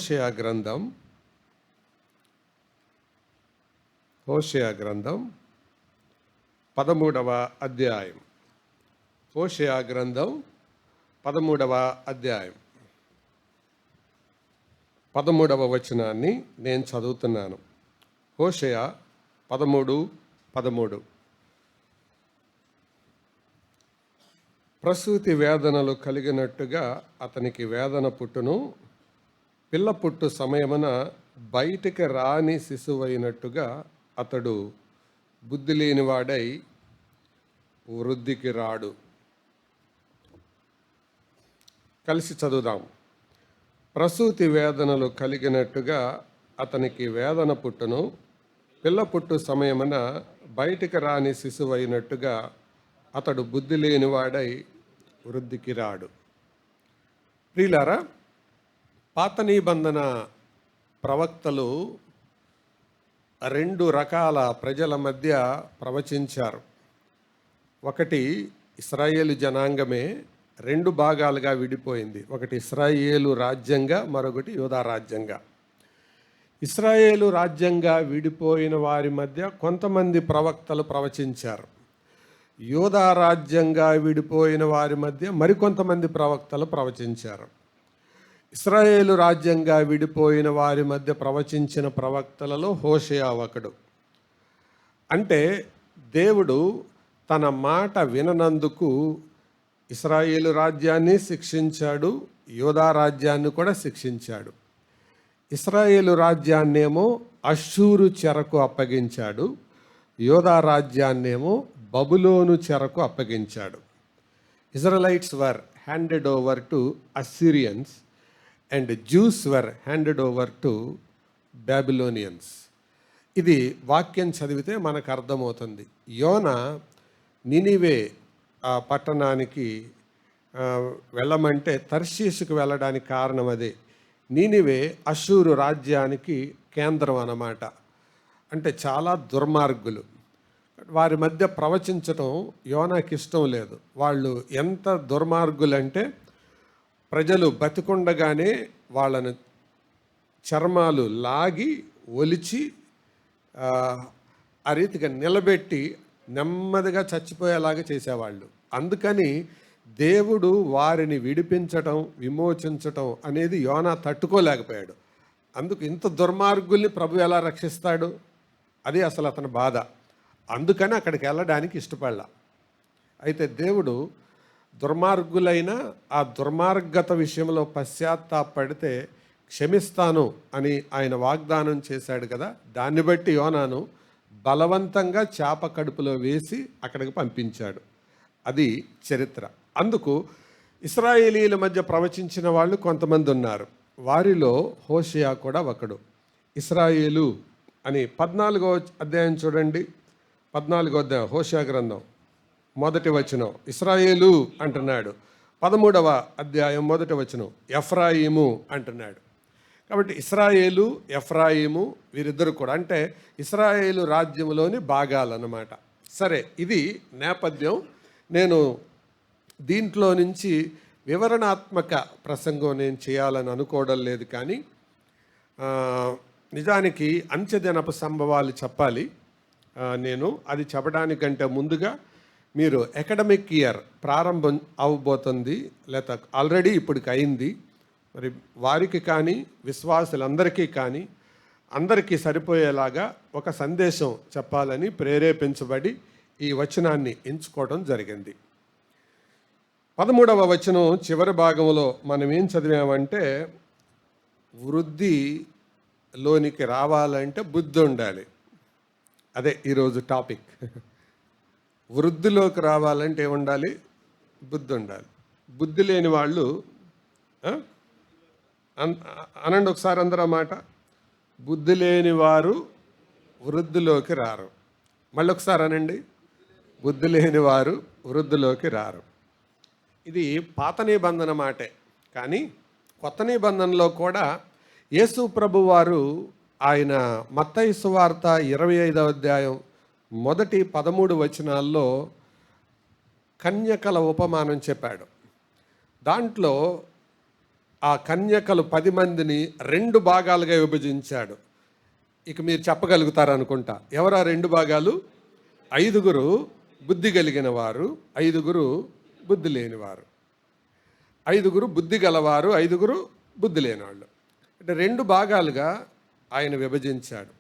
హోషేయ గ్రంథం 13వ అధ్యాయం. హోషేయ గ్రంథం 13వ అధ్యాయం 13వ వచనాన్ని నేను చదువుతున్నాను. హోషేయ 13:13. ప్రసూతి వేదనలు కలిగినట్టుగా అతనికి వేదన పుట్టును, పిల్ల పుట్టు సమయమున బయటికి రాని శిశువైనట్టుగా అతడు బుద్ధి లేనివాడై వృద్ధికి రాడు. కలిసి చదువుదాం. ప్రసూతి వేదనలు కలిగినట్టుగా అతనికి వేదన పుట్టును, పిల్ల పుట్టు సమయమున బయటికి రాని శిశువైనట్టుగా అతడు బుద్ధి లేనివాడై వృద్ధికి రాడు. ప్రియులారా, పాత నిబంధన ప్రవక్తలు రెండు రకాల ప్రజల మధ్య ప్రవచించారు. ఒకటి ఇశ్రాయేలు జనాంగమే రెండు భాగాలుగా విడిపోయింది. ఒకటి ఇశ్రాయేలు రాజ్యంగా, మరొకటి యూదా రాజ్యంగా. ఇశ్రాయేలు రాజ్యంగా విడిపోయిన వారి మధ్య కొంతమంది ప్రవక్తలు ప్రవచించారు. యూదా రాజ్యంగా విడిపోయిన వారి మధ్య మరికొంతమంది ప్రవక్తలు ప్రవచించారు. ఇశ్రాయేలు రాజ్యంగా విడిపోయిన వారి మధ్య ప్రవచించిన ప్రవక్తలలో హోషేయ ఒకడు. అంటే దేవుడు తన మాట విననందుకు ఇశ్రాయేలు రాజ్యాన్ని శిక్షించాడు, యూదా రాజ్యాన్ని కూడా శిక్షించాడు. ఇశ్రాయేలు రాజ్యాన్నేమో అష్షూరు చెరకు అప్పగించాడు, యూదా రాజ్యాన్నేమో బబులోను చెరకు అప్పగించాడు. Israelites were handed over to Assyrians and Jews were handed over to Babylonians. ఇది వాక్యం చదివితే మనకు అర్థమవుతుంది. యోనా నినివే ఆ పట్టణానికి వెళ్ళమంటే తర్షీషుకు వెళ్ళడానికి కారణం అదే. నినివే అష్షూరు రాజ్యానికి కేంద్రం అన్నమాట. అంటే చాలా దుర్మార్గులు. వారి మధ్య ప్రవచించటం యోనాకి ఇష్టం లేదు. వాళ్ళు ఎంత దుర్మార్గులంటే ప్రజలు బతికుండగానే వాళ్ళను చర్మాలు లాగి ఒలిచి ఆ రీతిగా నిలబెట్టి నెమ్మదిగా చచ్చిపోయేలాగా చేసేవాళ్ళు. అందుకని దేవుడు వారిని విడిపించటం, విమోచించటం అనేది యోనా తట్టుకోలేకపోయాడు. అందుకు ఇంత దుర్మార్గుల్ని ప్రభు ఎలా రక్షిస్తాడు? అది అసలు అతని బాధ. అందుకని అక్కడికి వెళ్ళడానికి ఇష్టపడలా. అయితే దేవుడు దుర్మార్గులైన ఆ దుర్మార్గత విషయంలో పశ్చాత్తాపడితే క్షమిస్తాను అని ఆయన వాగ్దానం చేశాడు కదా. దాన్ని బట్టి యోనాను బలవంతంగా చేప కడుపులో వేసి అక్కడికి పంపించాడు. అది చరిత్ర. అందుకు ఇశ్రాయేలీల మధ్య ప్రవచించిన వాళ్ళు కొంతమంది ఉన్నారు. వారిలో హోషేయ కూడా ఒకడు. ఇశ్రాయేలు అని 14వ అధ్యాయం చూడండి. 14వ అధ్యాయం హోషేయ గ్రంథం 1వ వచనం ఇశ్రాయేలు అంటున్నాడు. 13వ అధ్యాయం 1వ వచనం ఎఫ్రాయిము అంటున్నాడు. కాబట్టి ఇశ్రాయేలు, ఎఫ్రాయిము వీరిద్దరు కూడా అంటే ఇశ్రాయేలు రాజ్యంలోని భాగాలన్నమాట. సరే, ఇది నేపథ్యం. నేను దీంట్లో నుంచి వివరణాత్మక ప్రసంగం నేను చేయాలని అనుకోవడం లేదు. కానీ నిజానికి అంచెదినపు సంభవాలు చెప్పాలి. నేను అది చెప్పడానికంటే ముందుగా మీరు అకాడమిక్ ఇయర్ ప్రారంభం అవ్వబోతుంది, లేక ఆల్రెడీ ఇప్పటికి అయింది. మరి వారికి కానీ విశ్వాసులందరికీ కానీ అందరికీ సరిపోయేలాగా ఒక సందేశం చెప్పాలని ప్రేరేపించబడి ఈ వచనాన్ని ఎంచుకోవడం జరిగింది. 13వ వచనం చివరి భాగంలో మనం ఏం చదివామంటే, వృద్ధిలోనికి రావాలంటే బుద్ధి ఉండాలి. అదే ఈరోజు టాపిక్. వృద్ధిలోకి రావాలంటే ఏముండాలి? బుద్ధి ఉండాలి. బుద్ధి లేని వాళ్ళు అనండి ఒకసారి అందరూ మాట. బుద్ధి లేని వారు వృద్ధిలోకి రారు. మళ్ళీ ఒకసారి అనండి, బుద్ధి లేని వారు వృద్ధిలోకి రారు. ఇది పాత నిబంధన మాటే. కానీ కొత్త నిబంధనలో కూడా యేసు ప్రభు వారు ఆయన మత్తయి సువార్త 25వ అధ్యాయం మొదటి 13 వచనాల్లో కన్యకల ఉపమానం చెప్పాడు. దాంట్లో ఆ కన్యకలు 10 మందిని 2 భాగాలుగా విభజించాడు. ఇక మీరు చెప్పగలుగుతారనుకుంటా. ఎవరు ఆ 2 భాగాలు? 5 బుద్ధి కలిగిన వారు, 5 బుద్ధి లేనివారు. 5 బుద్ధి గలవారు, 5 బుద్ధి లేనివాళ్ళు. అంటే 2 భాగాలుగా ఆయన విభజించాడు.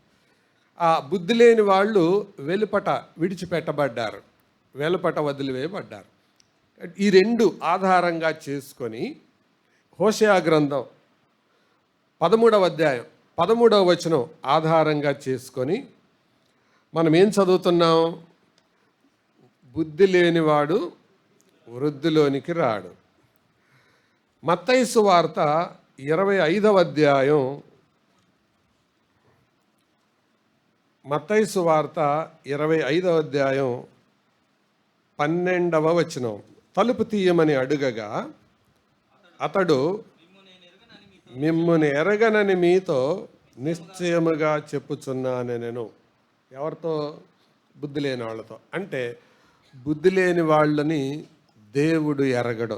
ఆ బుద్ధి లేని వాళ్ళు వెలుపట విడిచిపెట్టబడ్డారు, వెలుపట వదిలివేయబడ్డారు. ఈ 2 ఆధారంగా చేసుకొని హోషేయ గ్రంథం 13వ అధ్యాయం 13వ వచనం ఆధారంగా చేసుకొని మనం ఏం చదువుతున్నాం? బుద్ధి లేనివాడు వృద్ధిలోనికి రాడు. మత్తయి సువార్త 25వ అధ్యాయం, మత్తయి సువార్త 25వ అధ్యాయం 12వ వచనం. తలుపు తీయమని అడుగగా అతడు, మిమ్ముని ఎరగనని మీతో నిశ్చయముగా చెప్పుచున్నాను నేను. ఎవరితో? బుద్ధి లేని వాళ్ళతో. అంటే బుద్ధి లేని వాళ్ళని దేవుడు ఎరగడు.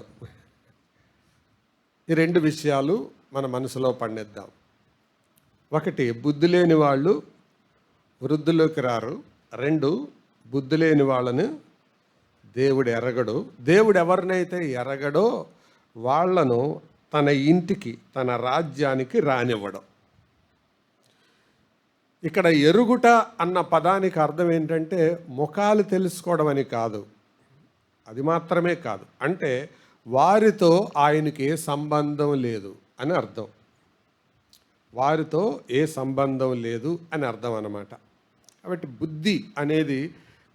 ఈ 2 విషయాలు మన మనసులో పండిద్దాం. ఒకటి, బుద్ధి లేని వాళ్ళు వృద్ధిలోకి రారు. 2, బుద్ధి లేని వాళ్ళని దేవుడు ఎరగడు. దేవుడు ఎవరినైతే ఎరగడో వాళ్లను తన ఇంటికి, తన రాజ్యానికి రానివ్వడం. ఇక్కడ ఎరుగుట అన్న పదానికి అర్థం ఏంటంటే ముఖాలు తెలుసుకోవడం అని కాదు, అది మాత్రమే కాదు. అంటే వారితో ఆయనకి ఏ సంబంధం లేదు అని అర్థం. వారితో ఏ సంబంధం లేదు అని అర్థం అన్నమాట. కాబట్టి బుద్ధి అనేది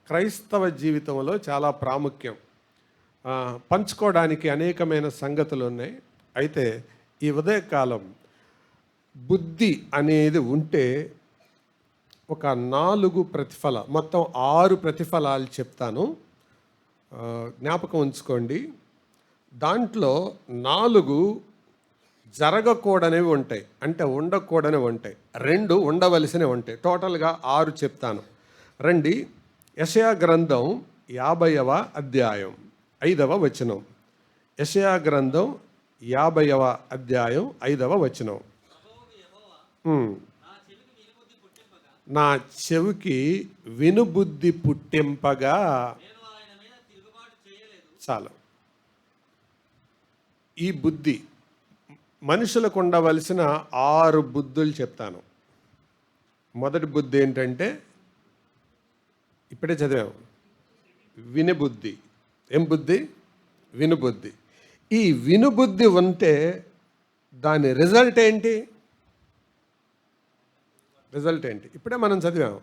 క్రైస్తవ జీవితంలో చాలా ప్రాముఖ్యం. పంచుకోవడానికి అనేకమైన సంగతులు ఉన్నాయి. అయితే ఈ ఉదయకాలం బుద్ధి అనేది ఉంటే ఒక 4 ప్రతిఫల, మొత్తం 6 ప్రతిఫలాలు చెప్తాను, జ్ఞాపకం ఉంచుకోండి. దాంట్లో 4 జరగకూడనివి ఉంటాయి, అంటే ఉండకూడనివి ఉంటాయి. 2 ఉండవలసినవి ఉంటాయి. టోటల్గా 6 చెప్తాను. రండి, యెషయా గ్రంథం 50వ అధ్యాయం 5వ వచనం. యెషయా గ్రంథం 50వ అధ్యాయం 5వ వచనం. నా చెవికి వినుబుద్ధి పుట్టింపగా. చాలు. ఈ బుద్ధి, మనుషులకు ఉండవలసిన 6 బుద్ధులు చెప్తాను. మొదటి బుద్ధి ఏంటంటే ఇప్పుడే చదివాము, వినుబుద్ధి. ఏం బుద్ధి? వినుబుద్ధి. ఈ వినుబుద్ధి ఉంటే దాని రిజల్ట్ ఏంటి? రిజల్ట్ ఏంటి? ఇప్పుడే మనం చదివాము,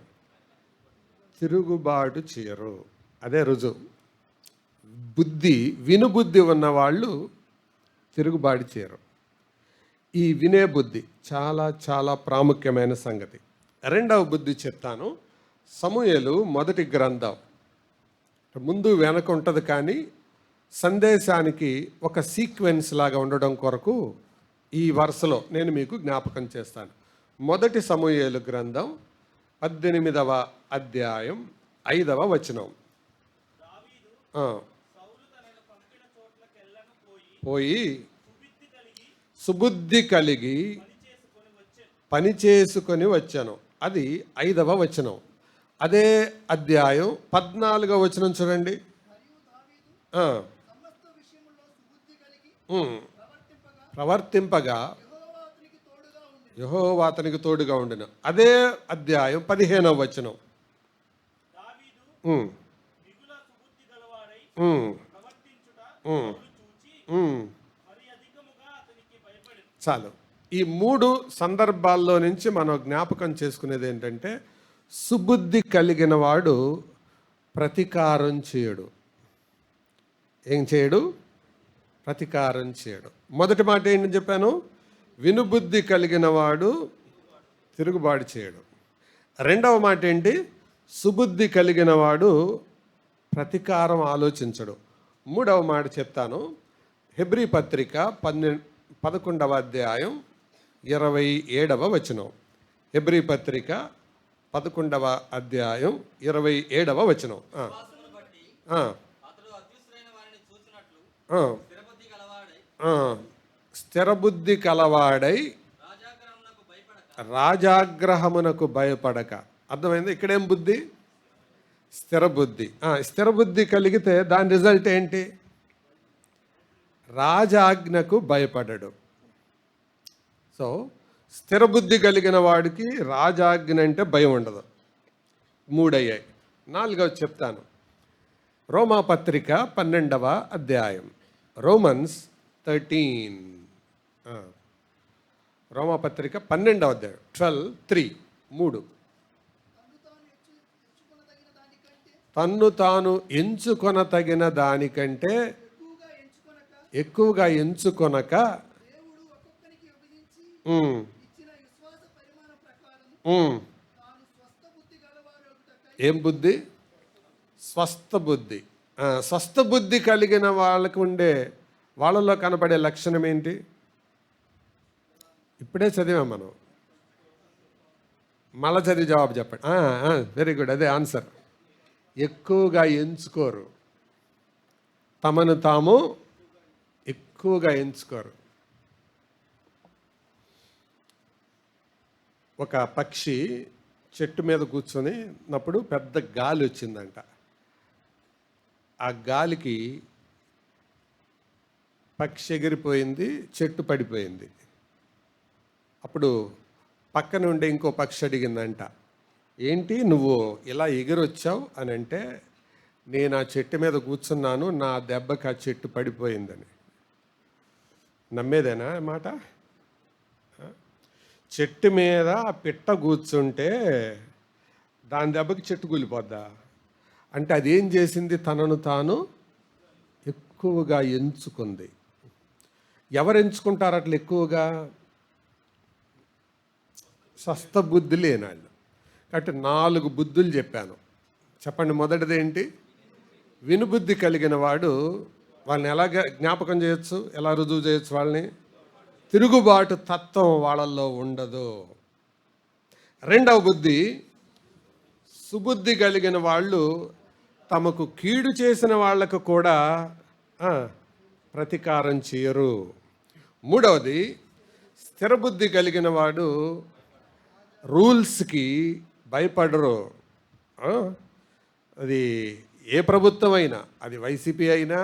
తిరుగుబాటు చేయరు. అదే రుజువు. బుద్ధి, వినుబుద్ధి ఉన్నవాళ్ళు తిరుగుబాటు చేయరు. ఈ వినే బుద్ధి చాలా చాలా ప్రాముఖ్యమైన సంగతి. 2వ బుద్ధి చెప్తాను. సమూయేలు మొదటి గ్రంథం, ముందు వెనక ఉంటుంది, కానీ సందేశానికి ఒక సీక్వెన్స్ లాగా ఉండడం కొరకు ఈ వరుసలో నేను మీకు జ్ఞాపకం చేస్తాను. మొదటి సమూయేలు గ్రంథం 18వ అధ్యాయం 5వ వచనం. పోయి సుబుద్ధి కలిగి పని చేసుకొని వచ్చాను. అది 5వ వచనం. అదే అధ్యాయం 14వ వచనం చూడండి. ప్రవర్తింపగా యెహోవా అతనికి తోడుగా ఉండిన. అదే అధ్యాయం 15వ వచనం. చాలు. ఈ 3 సందర్భాల్లో నుంచి మనం జ్ఞాపకం చేసుకునేది ఏంటంటే, సుబుద్ధి కలిగిన వాడు ప్రతీకారం చేయడు. ఏం చేయడు? ప్రతీకారం చేయడు. మొదటి మాట ఏంటని చెప్పాను? వినుబుద్ధి కలిగిన వాడు తిరుగుబాటు చేయడు. 2వ మాట ఏంటి? సుబుద్ధి కలిగిన వాడు ప్రతీకారం ఆలోచించడు. 3వ మాట చెప్తాను. హెబ్రీ పత్రిక 11వ అధ్యాయం 27వ వచనం. హెబ్రీ పత్రిక 11వ అధ్యాయం 27వ వచనం. స్థిరబుద్ధి కలవాడై రాజాగ్రహమునకు భయపడక. అర్థమైంది? ఇక్కడేం బుద్ధి? స్థిరబుద్ధి. స్థిరబుద్ధి కలిగితే దాని రిజల్ట్ ఏంటి? రాజాజ్ఞకు భయపడడు. సో స్థిరబుద్ధి కలిగిన వాడికి రాజాజ్ఞ అంటే భయం ఉండదు. 3 అయ్యాయి. 4వ చెప్తాను. రోమాపత్రిక 12వ అధ్యాయం. రోమన్స్ 13. రోమాపత్రిక 12వ అధ్యాయం 12:3. తన్ను తాను ఎంచుకొనతగిన దానికంటే ఎక్కువగా ఎంచుకొనక ఏం బుద్ధి? స్వస్థ బుద్ధి. స్వస్థ బుద్ధి కలిగిన వాళ్ళకు ఉండే వాళ్ళలో కనబడే లక్షణం ఏంటి? ఇప్పుడే చదివాం మనం. మళ్ళా చదివి జవాబు చెప్పండి. వెరీ గుడ్, అదే ఆన్సర్. ఎక్కువగా ఎంచుకోరు, తమను తాము ఎక్కువగా ఎంచుకోరు. ఒక పక్షి చెట్టు మీద కూర్చొనినప్పుడు పెద్ద గాలి వచ్చిందంట. ఆ గాలికి పక్షి ఎగిరిపోయింది, చెట్టు పడిపోయింది. అప్పుడు పక్కన ఉండే ఇంకో పక్షి అడిగిందంట, ఏంటి నువ్వు ఇలా ఎగిరొచ్చావు అని. అంటే, నేను ఆ చెట్టు మీద కూర్చున్నాను, నా దెబ్బకి ఆ చెట్టు పడిపోయిందని. నమ్మేదేనా మాట? చెట్టు మీద పిట్ట కూర్చుంటే దాని దెబ్బకి చెట్టు కూలిపోద్దా? అంటే అదేం చేసింది? తనను తాను ఎక్కువగా ఎంచుకుంది. ఎవరు ఎంచుకుంటారు అట్లా ఎక్కువగా? స్వస్థ బుద్ధి లేనాళ్ళు. కాబట్టి 4 బుద్ధులు చెప్పాను. చెప్పండి. మొదటిది ఏంటి? వినుబుద్ధి కలిగిన వాడు వాళ్ళని ఎలా జ్ఞాపకం చేయొచ్చు, ఎలా రుజువు చేయొచ్చు? వాళ్ళని తిరుగుబాటు తత్వం వాళ్ళల్లో ఉండదు. 2వ బుద్ధి, సుబుద్ధి కలిగిన వాళ్ళు తమకు కీడు చేసిన వాళ్లకు కూడా ప్రతీకారం చేయరు. 3వది, స్థిరబుద్ధి కలిగిన వాడు రూల్స్కి భయపడరు. అది ఏ ప్రభుత్వం అయినా, అది వైసీపీ అయినా,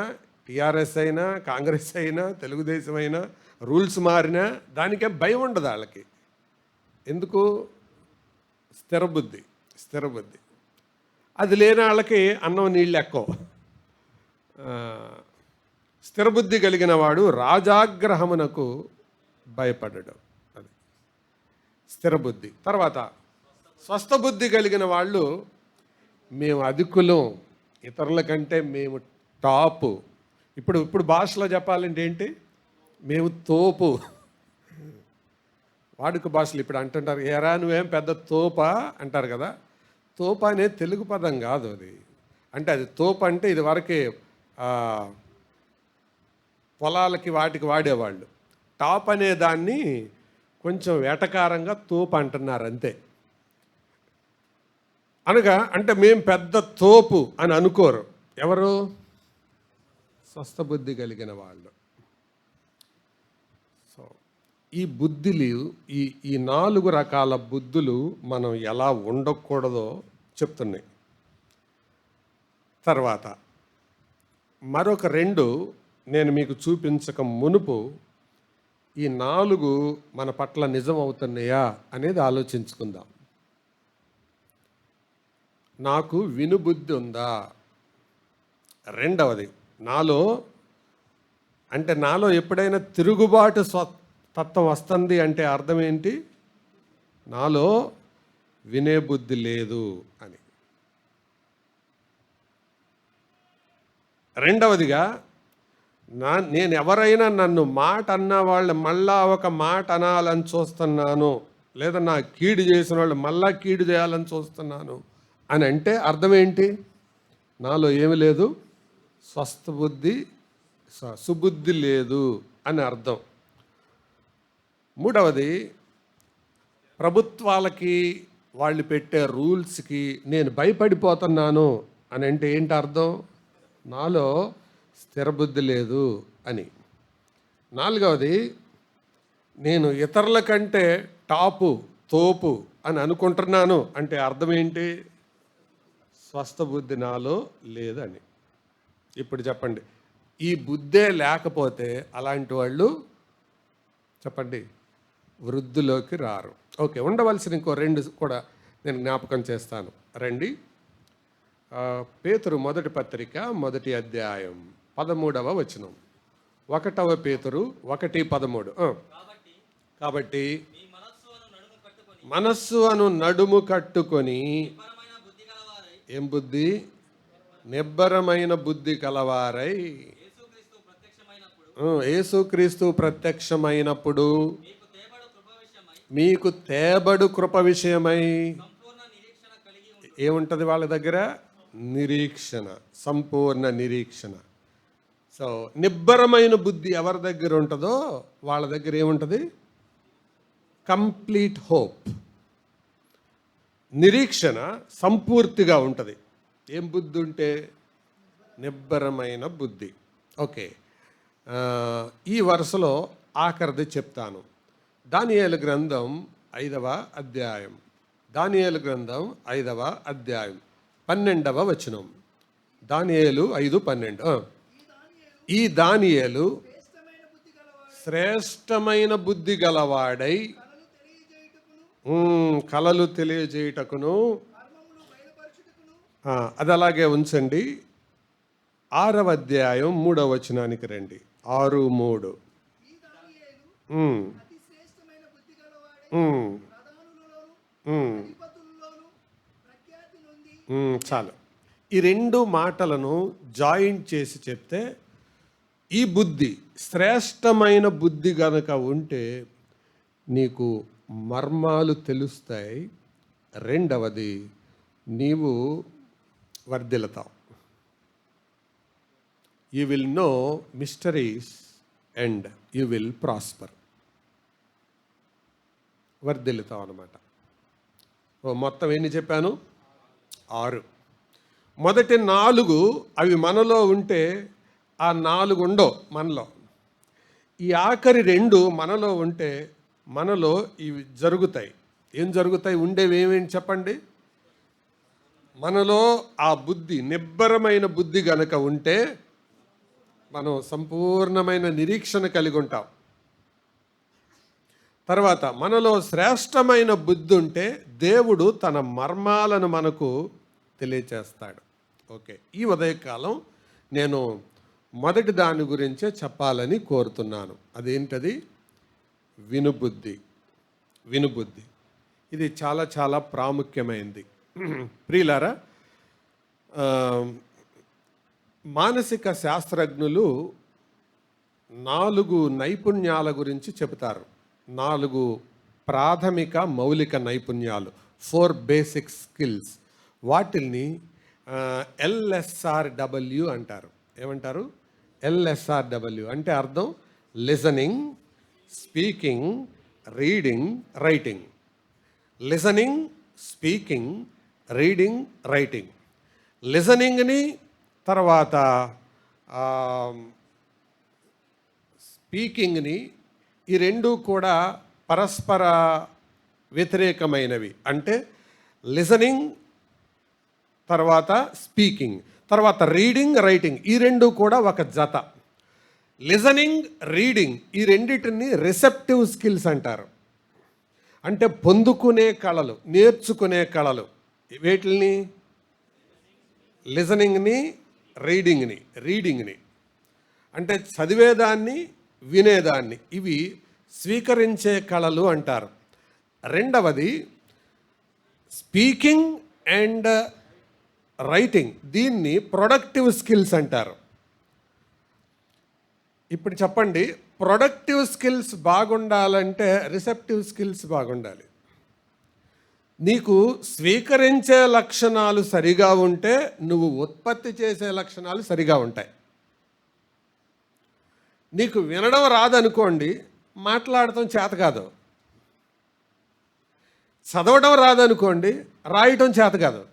టీఆర్ఎస్ అయినా, కాంగ్రెస్ అయినా, తెలుగుదేశం అయినా, రూల్స్ మారినా దానికే భయం ఉండదు వాళ్ళకి. ఎందుకు? స్థిరబుద్ధి. స్థిరబుద్ధి అది లేని వాళ్ళకి అన్నం నీళ్ళు ఎక్కువ. స్థిరబుద్ధి కలిగిన వాడు రాజాగ్రహమునకు భయపడడు. అది స్థిరబుద్ధి. తర్వాత స్వస్థ బుద్ధి కలిగిన వాళ్ళు, మేము అధికులం, ఇతరుల కంటే మేము టాపు. ఇప్పుడు భాషలో చెప్పాలంటే ఏంటి? మేము తోపు. వాడుక భాషలు ఇప్పుడు అంటుంటారు, ఏరా నువ్వేం పెద్ద తోపా అంటారు కదా. తోప అనే తెలుగు పదం కాదు అది. అంటే అది తోపు అంటే ఇది వరకే పొలాలకి వాటికి వాడేవాళ్ళు. టాప్ అనే దాన్ని కొంచెం వేటకారంగా తోపు అంటున్నారు అంతే. అనగా అంటే మేము పెద్ద తోపు అని అనుకోరు. ఎవరు? స్వస్థ బుద్ధి కలిగిన వాళ్ళు. సో ఈ బుద్ధులు, ఈ 4 రకాల బుద్ధులు మనం ఎలా ఉండకూడదో చెప్తున్నాయి. తర్వాత మరొక 2 నేను మీకు చూపించక మునుపు ఈ 4 మన పట్ల నిజం అవుతున్నాయా అనేది ఆలోచించుకుందాం. నాకు వినుబుద్ధి ఉందా? 2వది, నాలో ఎప్పుడైనా తిరుగుబాటు తత్వం వస్తుంది అంటే అర్థం ఏంటి? నాలో వినే బుద్ధి లేదు అని. 2వదిగా, నేను ఎవరైనా నన్ను మాట అన్న వాళ్ళు మళ్ళా ఒక మాట అనాలని చూస్తున్నాను, లేదా నా కీడు చేసిన వాళ్ళు మళ్ళా కీడు చేయాలని చూస్తున్నాను అని అంటే అర్థం ఏంటి? నాలో ఏమి లేదు, స్వస్థ బుద్ధి, సుబుద్ధి లేదు అని అర్థం. 3వది, ప్రభుత్వాలకి వాళ్ళు పెట్టే రూల్స్కి నేను భయపడిపోతున్నాను అని అంటే ఏంటి అర్థం? నాలో స్థిరబుద్ధి లేదు అని. 4వది, నేను ఇతరుల కంటే టాపు తోపు అని అనుకుంటున్నాను అంటే అర్థం ఏంటి? స్వస్థ బుద్ధి నాలో లేదని. ఇప్పుడు చెప్పండి, ఈ బుద్ధే లేకపోతే అలాంటి వాళ్ళు చెప్పండి వృద్ధిలోకి రారు. ఓకే, ఉండవలసిన ఇంకో రెండు కూడా నేను జ్ఞాపకం చేస్తాను రండి. పేతురు మొదటి పత్రిక 1వ అధ్యాయం 13వ వచనం. 1వ పేతురు 1:13. కాబట్టి మనస్సు అను నడుము కట్టుకొని ఏం బుద్ధి? నిబ్బరమైన బుద్ధి కలవారై యేసుక్రీస్తు ప్రత్యక్షమైనప్పుడు మీకు తేబడు కృప విషయమై ఏముంటుంది వాళ్ళ దగ్గర? నిరీక్షణ, సంపూర్ణ నిరీక్షణ. సో నిబ్బరమైన బుద్ధి ఎవరి దగ్గర ఉంటుందో వాళ్ళ దగ్గర ఏముంటుంది? Complete hope. నిరీక్షణ సంపూర్తిగా ఉంటుంది. ఏం బుద్ధి ఉంటే? నిబ్బరమైన బుద్ధి. ఓకే, ఈ వరుసలో ఆఖరిది చెప్తాను. దానియేలు గ్రంథం 5వ అధ్యాయం. దానియేలు గ్రంథం 5వ అధ్యాయం 12వ వచనం. దానియేలు 5:12. ఈ దానియేలు శ్రేష్టమైన బుద్ధి గలవాడై కలలు తెలియజేయుటకును, అది అలాగే ఉంచండి. 6వ అధ్యాయం 3వ వచనానికి రండి. 6:3. చాలు. ఈ రెండు మాటలను జాయింట్ చేసి చెప్తే ఈ బుద్ధి శ్రేష్టమైన బుద్ధి గనక ఉంటే నీకు మర్మాలు తెలుస్తాయి. రెండవది, నీవు వర్ధిల్లుతావు. You will know mysteries and you will prosper. వర్ధిల్లుతావు అన్నమాట. మొత్తం ఎన్ని చెప్పాను? 6. మొదటి 4 అవి మనలో ఉంటే ఆ 4 ఉండవు మనలో. ఈ ఆఖరి 2 మనలో ఉంటే మనలో ఇవి జరుగుతాయి. ఏం జరుగుతాయి? ఉండేవి ఏమేమి చెప్పండి? మనలో ఆ బుద్ధి, నిబ్బరమైన బుద్ధి గనక ఉంటే మనం సంపూర్ణమైన నిరీక్షణ కలిగి ఉంటాం. తర్వాత మనలో శ్రేష్టమైన బుద్ధి ఉంటే దేవుడు తన మర్మాలను మనకు తెలియచేస్తాడు. ఓకే, ఈ ఉదయకాలం నేను మొదటి దాని గురించే చెప్పాలని కోరుతున్నాను. అదేంటది? వినుబుద్ధి. వినుబుద్ధి ఇది చాలా చాలా ప్రాముఖ్యమైనది. ప్రియులారా, మానసిక శాస్త్రజ్ఞులు 4 నైపుణ్యాల గురించి చెబుతారు. 4 ప్రాథమిక మౌలిక నైపుణ్యాలు, 4 బేసిక్ స్కిల్స్. వాటిల్ని LSRW అంటారు. ఏమంటారు? LSRW అంటే అర్థం listening, speaking, reading, writing. Listening, speaking, reading, writing. లిసనింగ్ని తర్వాత స్పీకింగ్ని, ఈ రెండు కూడా పరస్పర వ్యతిరేకమైనవి. అంటే లిసనింగ్ తర్వాత స్పీకింగ్, తర్వాత రీడింగ్, రైటింగ్, ఈ రెండు కూడా ఒక జత. లిసనింగ్, రీడింగ్ ఈ రెండిటిని రిసెప్టివ్ స్కిల్స్ అంటారు. అంటే పొందుకునే కళలు, నేర్చుకునే కళలు. వేటిని? లిసనింగ్ని, రీడింగ్ని. అంటే చదివేదాన్ని, వినేదాన్ని, ఇవి స్వీకరించే కళలు అంటారు. రెండవది స్పీకింగ్ అండ్ రైటింగ్, దీన్ని ప్రొడక్టివ్ స్కిల్స్ అంటారు. ఇప్పుడు చెప్పండి, ప్రొడక్టివ్ స్కిల్స్ బాగుండాలంటే రిసెప్టివ్ స్కిల్స్ బాగుండాలి. నీకు స్వీకరించే లక్షణాలు సరిగా ఉంటే నువ్వు ఉత్పత్తి చేసే లక్షణాలు సరిగా ఉంటాయి. నీకు వినడం రాదనుకోండి, మాట్లాడటం చేత కాదు. చదవడం రాదనుకోండి, రాయటం చేత కాదు.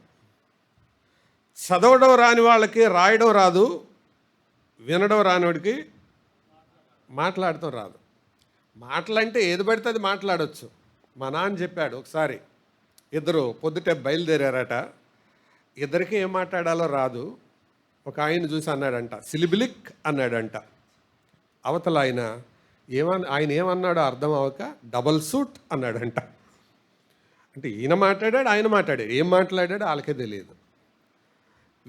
చదవడం రాని వాళ్ళకి రాయడం రాదు, వినడం రానివాడికి మాట్లాడటం రాదు. మాటలంటే ఏది పడితే అది మాట్లాడవచ్చు. మా నాన్న చెప్పాడు ఒకసారి, ఇద్దరు పొద్దుటే బయలుదేరారట, ఇద్దరికి ఏం మాట్లాడాలో రాదు. ఒక ఆయన చూసి అన్నాడంట, సిలిబిలిక్ అన్నాడంట. అవతల ఆయన ఏమన్నాడో అర్థం అవ్వక డబల్ సూట్ అన్నాడంట. అంటే ఈయన మాట్లాడాడు, ఆయన మాట్లాడాడు, ఏం మాట్లాడాడు వాళ్ళకే తెలియదు.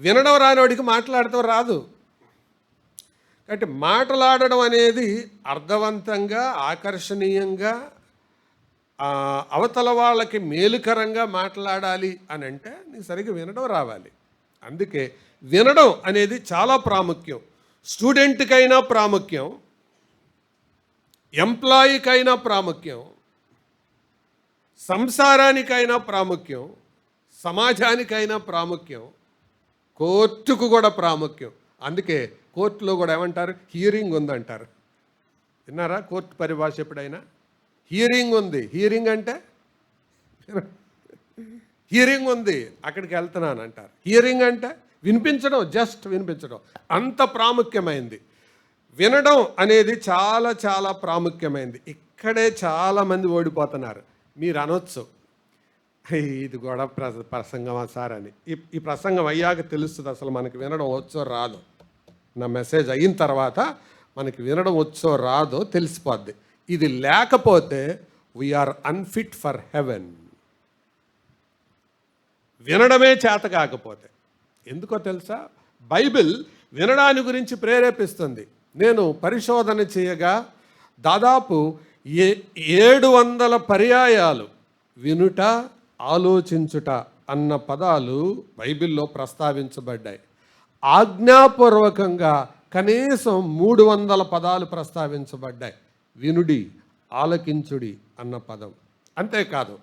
వినడం రానివాడికి మాట్లాడటం రాదు. కాబట్టి మాట్లాడడం అనేది అర్థవంతంగా, ఆకర్షణీయంగా, అవతల వాళ్ళకి మేలుకరంగా మాట్లాడాలి అని అంటే నీకు సరిగ్గా వినడం రావాలి. అందుకే వినడం అనేది చాలా ప్రాముఖ్యం. స్టూడెంట్కైనా ప్రాముఖ్యం, ఎంప్లాయీకైనా ప్రాముఖ్యం, సంసారానికైనా ప్రాముఖ్యం, సమాజానికైనా ప్రాముఖ్యం, కోర్టుకు కూడా ప్రాముఖ్యం. అందుకే కోర్టులో కూడా ఏమంటారు, హియరింగ్ ఉందంటారు. విన్నారా కోర్టు పరిభాష ఎప్పుడైనా? హియరింగ్ ఉంది. హియరింగ్ అంటే హియరింగ్ ఉంది, అక్కడికి వెళ్తున్నాను అంటారు. హియరింగ్ అంటే వినిపించడం, జస్ట్ వినిపించడం. అంత ప్రాముఖ్యమైంది వినడం అనేది. చాలా చాలా ప్రాముఖ్యమైంది. ఇక్కడే చాలామంది ఓడిపోతున్నారు. మీరు అనొచ్చు, ఇది కూడా ప్రసంగమా సార్ అని. ఈ ప్రసంగం అయ్యాక తెలుస్తుంది అసలు మనకి వినడం వచ్చో రాదో. నా మెసేజ్ అయిన తర్వాత మనకి వినడం వచ్చో రాదో తెలిసిపోద్ది. ఇది లేకపోతే వీఆర్ అన్ఫిట్ ఫర్ హెవెన్. వినడమే చేత కాకపోతే. ఎందుకో తెలుసా? బైబిల్ వినడాని గురించి ప్రేరేపిస్తుంది. నేను పరిశోధన చేయగా దాదాపు 700 పర్యాయాలు వినుట, ఆలోచించుట అన్న పదాలు బైబిల్లో ప్రస్తావించబడ్డాయి. ఆజ్ఞాపూర్వకంగా కనీసం 300 పదాలు ప్రస్తావించబడ్డాయి. వినుడి, ఆలకించుడి అన్న పదం. అంతేకాదు,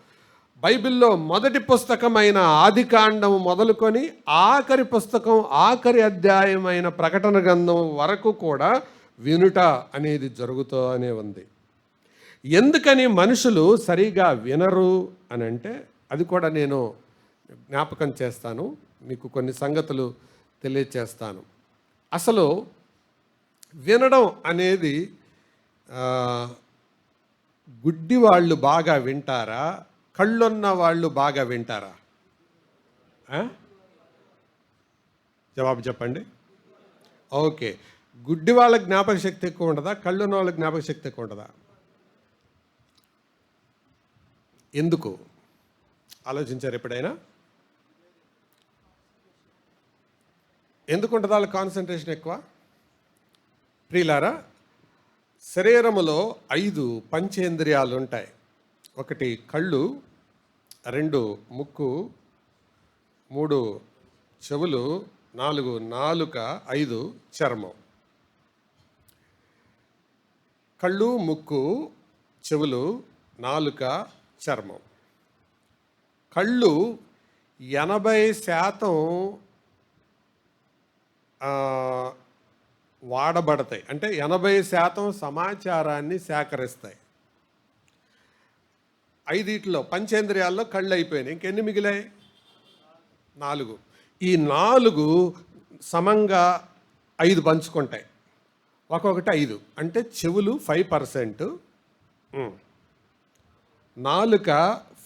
బైబిల్లో మొదటి పుస్తకమైన ఆదికాండం మొదలుకొని ఆఖరి పుస్తకం, ఆఖరి అధ్యాయమైన ప్రకటన గ్రంథం వరకు కూడా వినుట అనేది జరుగుతూనే ఉంది. ఎందుకని మనుషులు సరిగా వినరు అని అంటే అది కూడా నేను జ్ఞాపకం చేస్తాను, మీకు కొన్ని సంగతులు తెలియచేస్తాను. అసలు వినడం అనేది గుడ్డి వాళ్ళు బాగా వింటారా, కళ్ళున్న వాళ్ళు బాగా వింటారా? జవాబు చెప్పండి. ఓకే, గుడ్డి వాళ్ళ జ్ఞాపక శక్తి ఎక్కువ ఉంటుందా, కళ్ళున్న వాళ్ళ జ్ఞాపక శక్తి ఎక్కువ ఉంటుందా? ఎందుకు ఆలోచించారు ఎప్పుడైనా? ఎందుకు ఉంటుంది వాళ్ళ కాన్సన్ట్రేషన్ ఎక్కువ? ప్రియులారా, శరీరములో 5 పంచేంద్రియాలు ఉంటాయి. 1 కళ్ళు, 2 ముక్కు, 3 చెవులు, 4 నాలుక, 5 చర్మం. కళ్ళు, ముక్కు, చెవులు, నాలుక, చర్మం. కళ్ళు 80% వాడబడతాయి, అంటే 80% సమాచారాన్ని సేకరిస్తాయి. 5 పంచేంద్రియాల్లో కళ్ళు అయిపోయినాయి, ఇంకెన్ని మిగిలాయి? 4. ఈ 4 సమంగా 5 పంచుకుంటాయి, ఒక్కొక్కటి 5. అంటే చెవులు 5%, నాలుక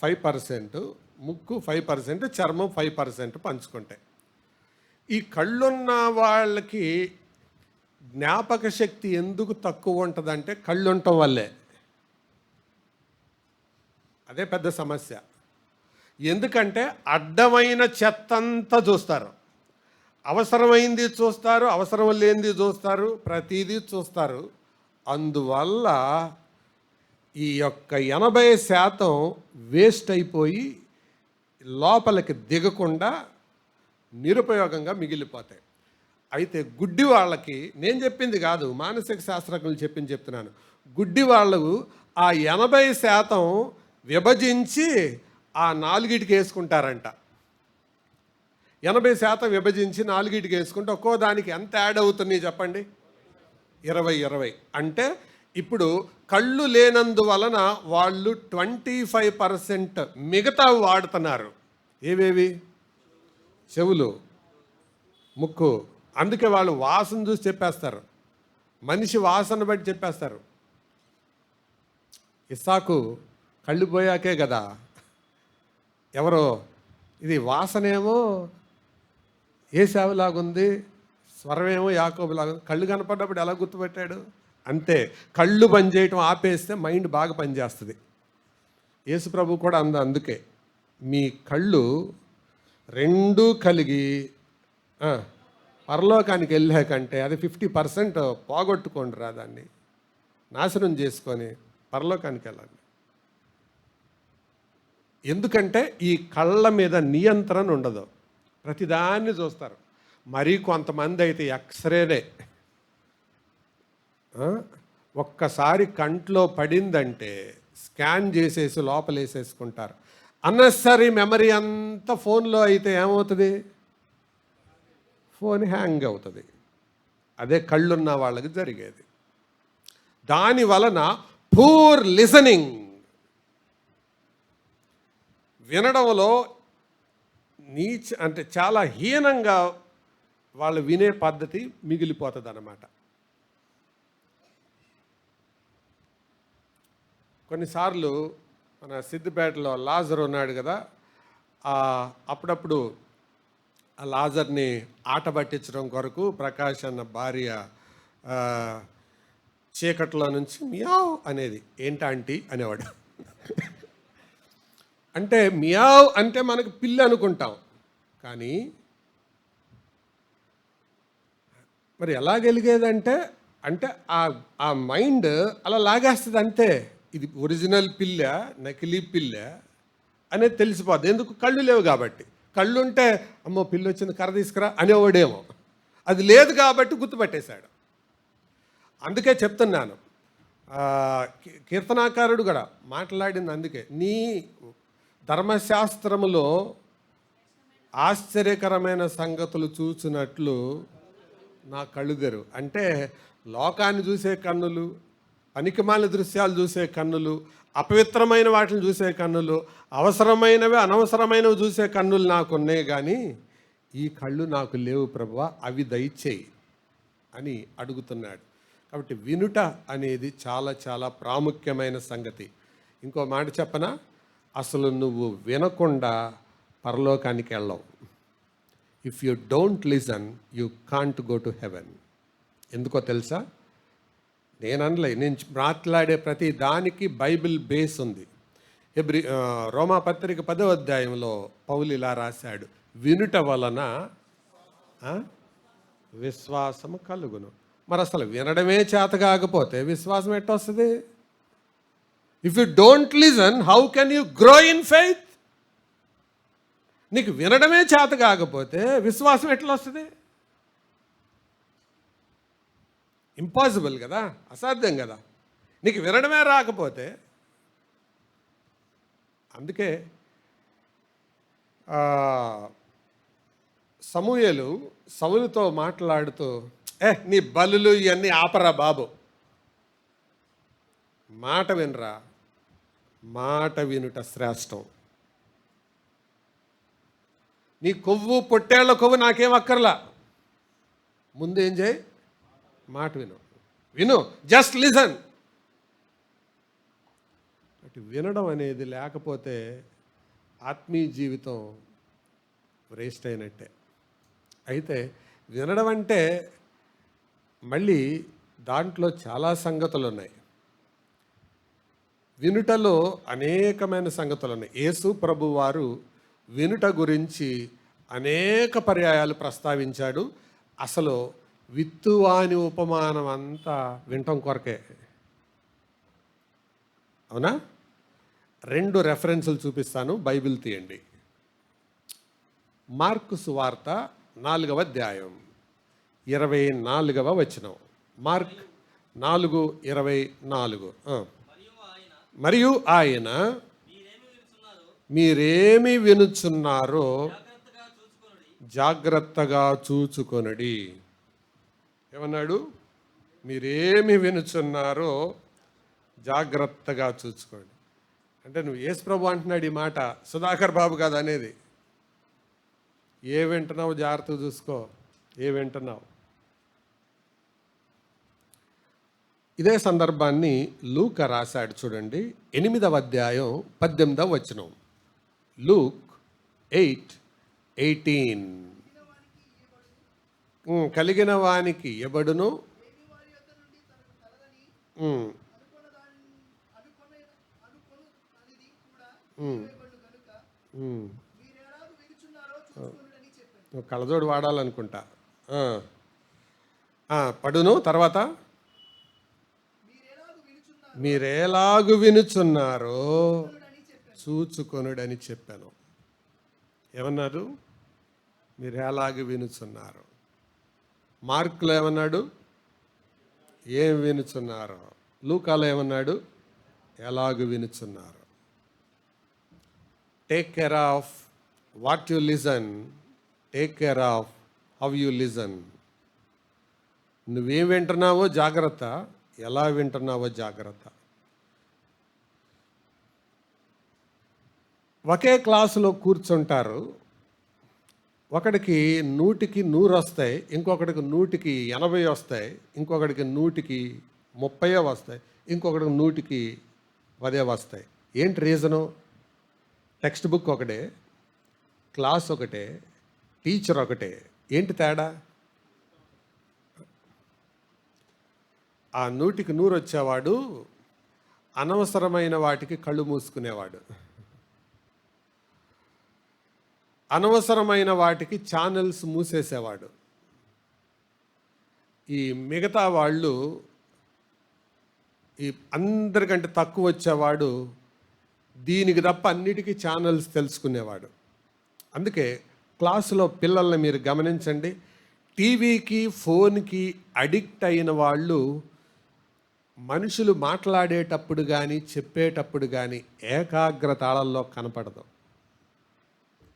5%, ముక్కు 5%, చర్మం 5% పంచుకుంటాయి. ఈ కళ్ళున్న వాళ్ళకి జ్ఞాపక శక్తి ఎందుకు తక్కువ ఉంటుందంటే కళ్ళు ఉండటం వల్లే. అదే పెద్ద సమస్య. ఎందుకంటే అడ్డమైన చెత్తంతా చూస్తారు, అవసరమైంది చూస్తారు, అవసరం లేనిది చూస్తారు, ప్రతిదీ చూస్తారు. అందువల్ల ఈ యొక్క 80% వేస్ట్ అయిపోయి లోపలికి దిగకుండా నిరుపయోగంగా మిగిలిపోతాయి. అయితే గుడ్డి వాళ్ళకి, నేను చెప్పింది కాదు, మానసిక శాస్త్రజ్ఞులు చెప్తున్నాను. గుడ్డి వాళ్ళు ఆ 80% విభజించి ఆ 4కి వేసుకుంటారంట. 80% విభజించి 4కి వేసుకుంటే ఒక్కో దానికి ఎంత యాడ్ అవుతుంది చెప్పండి? 20. అంటే ఇప్పుడు కళ్ళు లేనందువలన వాళ్ళు 25% మిగతా వాడుతున్నారు. ఏవేవి? చెవులు, ముక్కు. అందుకే వాళ్ళు వాసన చూసి చెప్పేస్తారు, మనిషి వాసన బట్టి చెప్పేస్తారు. ఇస్సాకు కళ్ళు పోయాకే కదా ఎవరో ఇది వాసనేమో ఏశావులాగుంది, స్వరమేమో యాకోబులాగుంది. కళ్ళు కనపడినప్పుడు ఎలా గుర్తుపెట్టాడు? అంతే, కళ్ళు పనిచేయటం ఆపేస్తే మైండ్ బాగా పనిచేస్తుంది. యేసు ప్రభు కూడా అందుకే మీ కళ్ళు రెండూ కలిగి పరలోకానికి వెళ్ళాకంటే అది 50% పోగొట్టుకోండి రా, దాన్ని నాశనం చేసుకొని పరలోకానికి వెళ్ళండి. ఎందుకంటే ఈ కళ్ళ మీద నియంత్రణ ఉండదు, ప్రతిదాన్ని చూస్తారు. మరీ కొంతమంది అయితే ఎక్స్రేనే ఒక్కసారి కంట్లో పడిందంటే స్కాన్ చేసేసి లోపలేసేసుకుంటారు. అన్నెసరీ మెమరీ అంతా ఫోన్లో అయితే ఏమవుతుంది? ఫోన్ హ్యాంగ్ అవుతుంది. అదే కళ్ళున్న వాళ్ళకి జరిగేది. దాని వలన పూర్ లిసనింగ్, వినడంలో అంటే చాలా హీనంగా వాళ్ళు వినే పద్ధతి మిగిలిపోతుంది అన్నమాట. కొన్నిసార్లు మన సిద్దిపేటలో లాజర్ ఉన్నాడు కదా, అప్పుడప్పుడు ఆ లాజర్ని ఆట పట్టించడం కొరకు ప్రకాష్ అన్న భార్య చీకట్లో నుంచి మియావ్ అనేది, ఏంటాంటీ అనేవాడు. అంటే మియావ్ అంటే మనకు పిల్లి అనుకుంటాం, కానీ మరి ఎలా గెలిగేదంటే అంటే ఆ మైండ్ అలా లాగేస్తుంది అంతే. ఇది ఒరిజినల్ పిల్ల నకిలీ పిల్ల అనేది తెలిసిపోద్ది. ఎందుకు? కళ్ళు లేవు కాబట్టి. కళ్ళు ఉంటే అమ్మో పిల్లి వచ్చింది కర్ర తీసుకురా అనేవాడేమో, అది లేదు కాబట్టి గుర్తుపట్టేశాడు. అందుకే చెప్తున్నాను, కీర్తనాకారుడు కూడా మాట్లాడింది అందుకే, నీ ధర్మశాస్త్రములో ఆశ్చర్యకరమైన సంగతులు చూసినట్లు నా కళ్ళు తెరు. అంటే లోకాన్ని చూసే కన్నులు, పనికిమాలిన దృశ్యాలు చూసే కన్నులు, అపవిత్రమైన వాటిని చూసే కన్నులు, అవసరమైనవి అనవసరమైనవి చూసే కన్నులు నాకున్నాయి, కానీ ఈ కళ్ళు నాకు లేవు ప్రభువా, అవి దయచేయి అని అడుగుతున్నాడు. కాబట్టి వినుట అనేది చాలా చాలా ప్రాముఖ్యమైన సంగతి. ఇంకో మాట చెప్పనా, అసలు నువ్వు వినకుండా పరలోకానికి వెళ్ళవు. If you don't listen you can't go to heaven. ఎందుకో తెలుసా? నేను మాట్లాడే ప్రతి దానికి బైబిల్ బేస్ ఉంది. రోమాపత్రిక 10వ అధ్యాయంలో పౌలు ఇలా రాశాడు, వినుట వలన విశ్వాసము కలుగును. మరి అసలు వినడమే చేత కాకపోతే విశ్వాసం ఎట్టొస్తుంది? If you don't listen how can you grow in faith? నీకు వినడమే చేత కాకపోతే విశ్వాసం ఎట్లా వస్తుంది? ఇంపాసిబుల్ కదా, అసాధ్యం కదా. నీకు వినడమే రాకపోతే. అందుకే సమూయేలు సౌలుతో మాట్లాడుతూ, నీ బలులు ఇవన్నీ ఆపరా బాబు, మాట వినరా, మాట వినుట శ్రేష్టం. నీ కొవ్వు పొట్టేళ్ల కొవ్వు నాకేం అక్కర్లా, ముందేం చేయి, మాట విను, జస్ట్ లిసన్. అటు వినడం అనేది లేకపోతే ఆత్మీయ జీవితం వేస్ట్ అయినట్టే. అయితే వినడం అంటే మళ్ళీ దాంట్లో చాలా సంగతులు ఉన్నాయి. వినుటలో అనేకమైన సంగతులు ఉన్నాయి. యేసు ప్రభు వారు వినుట గురించి అనేక పర్యాయాలు ప్రస్తావించాడు. అసలు విత్తువాని ఉపమానం అంతా వినటం కొరకే, అవునా? 2 రెఫరెన్సులు చూపిస్తాను, బైబిల్ తీయండి. మార్కు సువార్త 4వ అధ్యాయం 24వ వచనం. మార్క్ 4:24. మరియు ఆయన మీరేమి వినుచున్నారో జాగ్రత్తగా చూచుకొనడి. ఏమన్నాడు? మీరేమి వినుచున్నారో జాగ్రత్తగా చూసుకోండి. అంటే నువ్వు యేసు ప్రభు అంటున్నాడు ఈ మాట, సుధాకర్ బాబు కాదు అనేది. ఏ వింటున్నావు జాగ్రత్తగా చూసుకో, ఏ వింటున్నావు. ఇదే సందర్భాన్ని లూకా రాశాడు చూడండి, 8వ అధ్యాయం 18వ వచనం. లూక్ 8:18. కలిగిన వానికి ఇవ్వబడును, కళ్ళజోడు వాడాలనుకుంటా. పడును. తర్వాత మీరేలాగు వినుచున్నారో చూచుకొనుడని చెప్పాను. ఏమన్నారు? మీరు ఎలాగు వినుచున్నారు. మార్కులో ఏమన్నాడు? ఏం వినుచున్నారు. లూకాలో ఏమన్నాడు? ఎలాగు వినుచున్నారు. Take care of what you listen, take care of how you listen. నువ్వేం వింటున్నావో జాగ్రత్త, ఎలా వింటున్నావో జాగ్రత్త. ఒకే క్లాసులో కూర్చుంటారు, ఒకడికి 100కి 100 వస్తాయి, ఇంకొకడికి 100కి 80 వస్తాయి, ఇంకొకడికి 100కి 30 వస్తాయి, ఇంకొకడికి 100కి 10 వస్తాయి. ఏంటి రీజను? టెక్స్ట్ బుక్ ఒకటే, క్లాస్ ఒకటే, టీచర్ ఒకటే. ఏంటి తేడా? ఆ 100కి 100 వచ్చేవాడు అనవసరమైన వాటికి కళ్ళు మూసుకునేవాడు, అనవసరమైన వాటికి ఛానల్స్ మూసేసేవాడు. ఈ మిగతా వాళ్ళు, ఈ అందరికంటే తక్కువ వచ్చేవాడు దీనికి తప్ప అన్నిటికీ ఛానల్స్ తెలుసుకునేవాడు. అందుకే క్లాసులో పిల్లల్ని మీరు గమనించండి, టీవీకి ఫోన్కి అడిక్ట్ అయిన వాళ్ళు మనుషులు మాట్లాడేటప్పుడు కానీ చెప్పేటప్పుడు కానీ ఏకాగ్రతాళల్లో కనపడదు.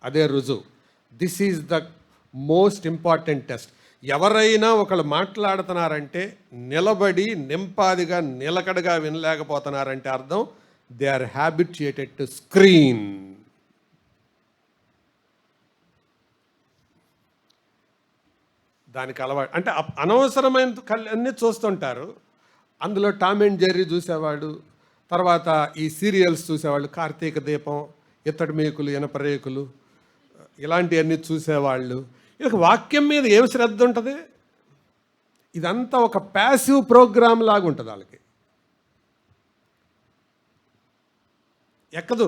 అదే రుజువు. This is the most important test. ఎవరైనా ఒకళ్ళు మాట్లాడుతున్నారంటే నిలబడి నింపాదిగా నిలకడగా వినలేకపోతున్నారంటే అర్థం they are habituated to screen. దానికి అలవాటు. అంటే అనవసరమైన అన్నీ చూస్తుంటారు. అందులో టామ్ అండ్ జెర్రీ చూసేవాడు, తర్వాత ఈ సీరియల్స్ చూసేవాళ్ళు, కార్తీక దీపం, ఇత్తడి మేకులు, ఇనప రేకులు, ఇలాంటివన్నీ చూసేవాళ్ళు. ఇక వాక్యం మీద ఏం శ్రద్ధ ఉంటుంది? ఇదంతా ఒక ప్యాసివ్ ప్రోగ్రామ్ లాగా ఉంటుంది వాళ్ళకి. ఎక్కదు,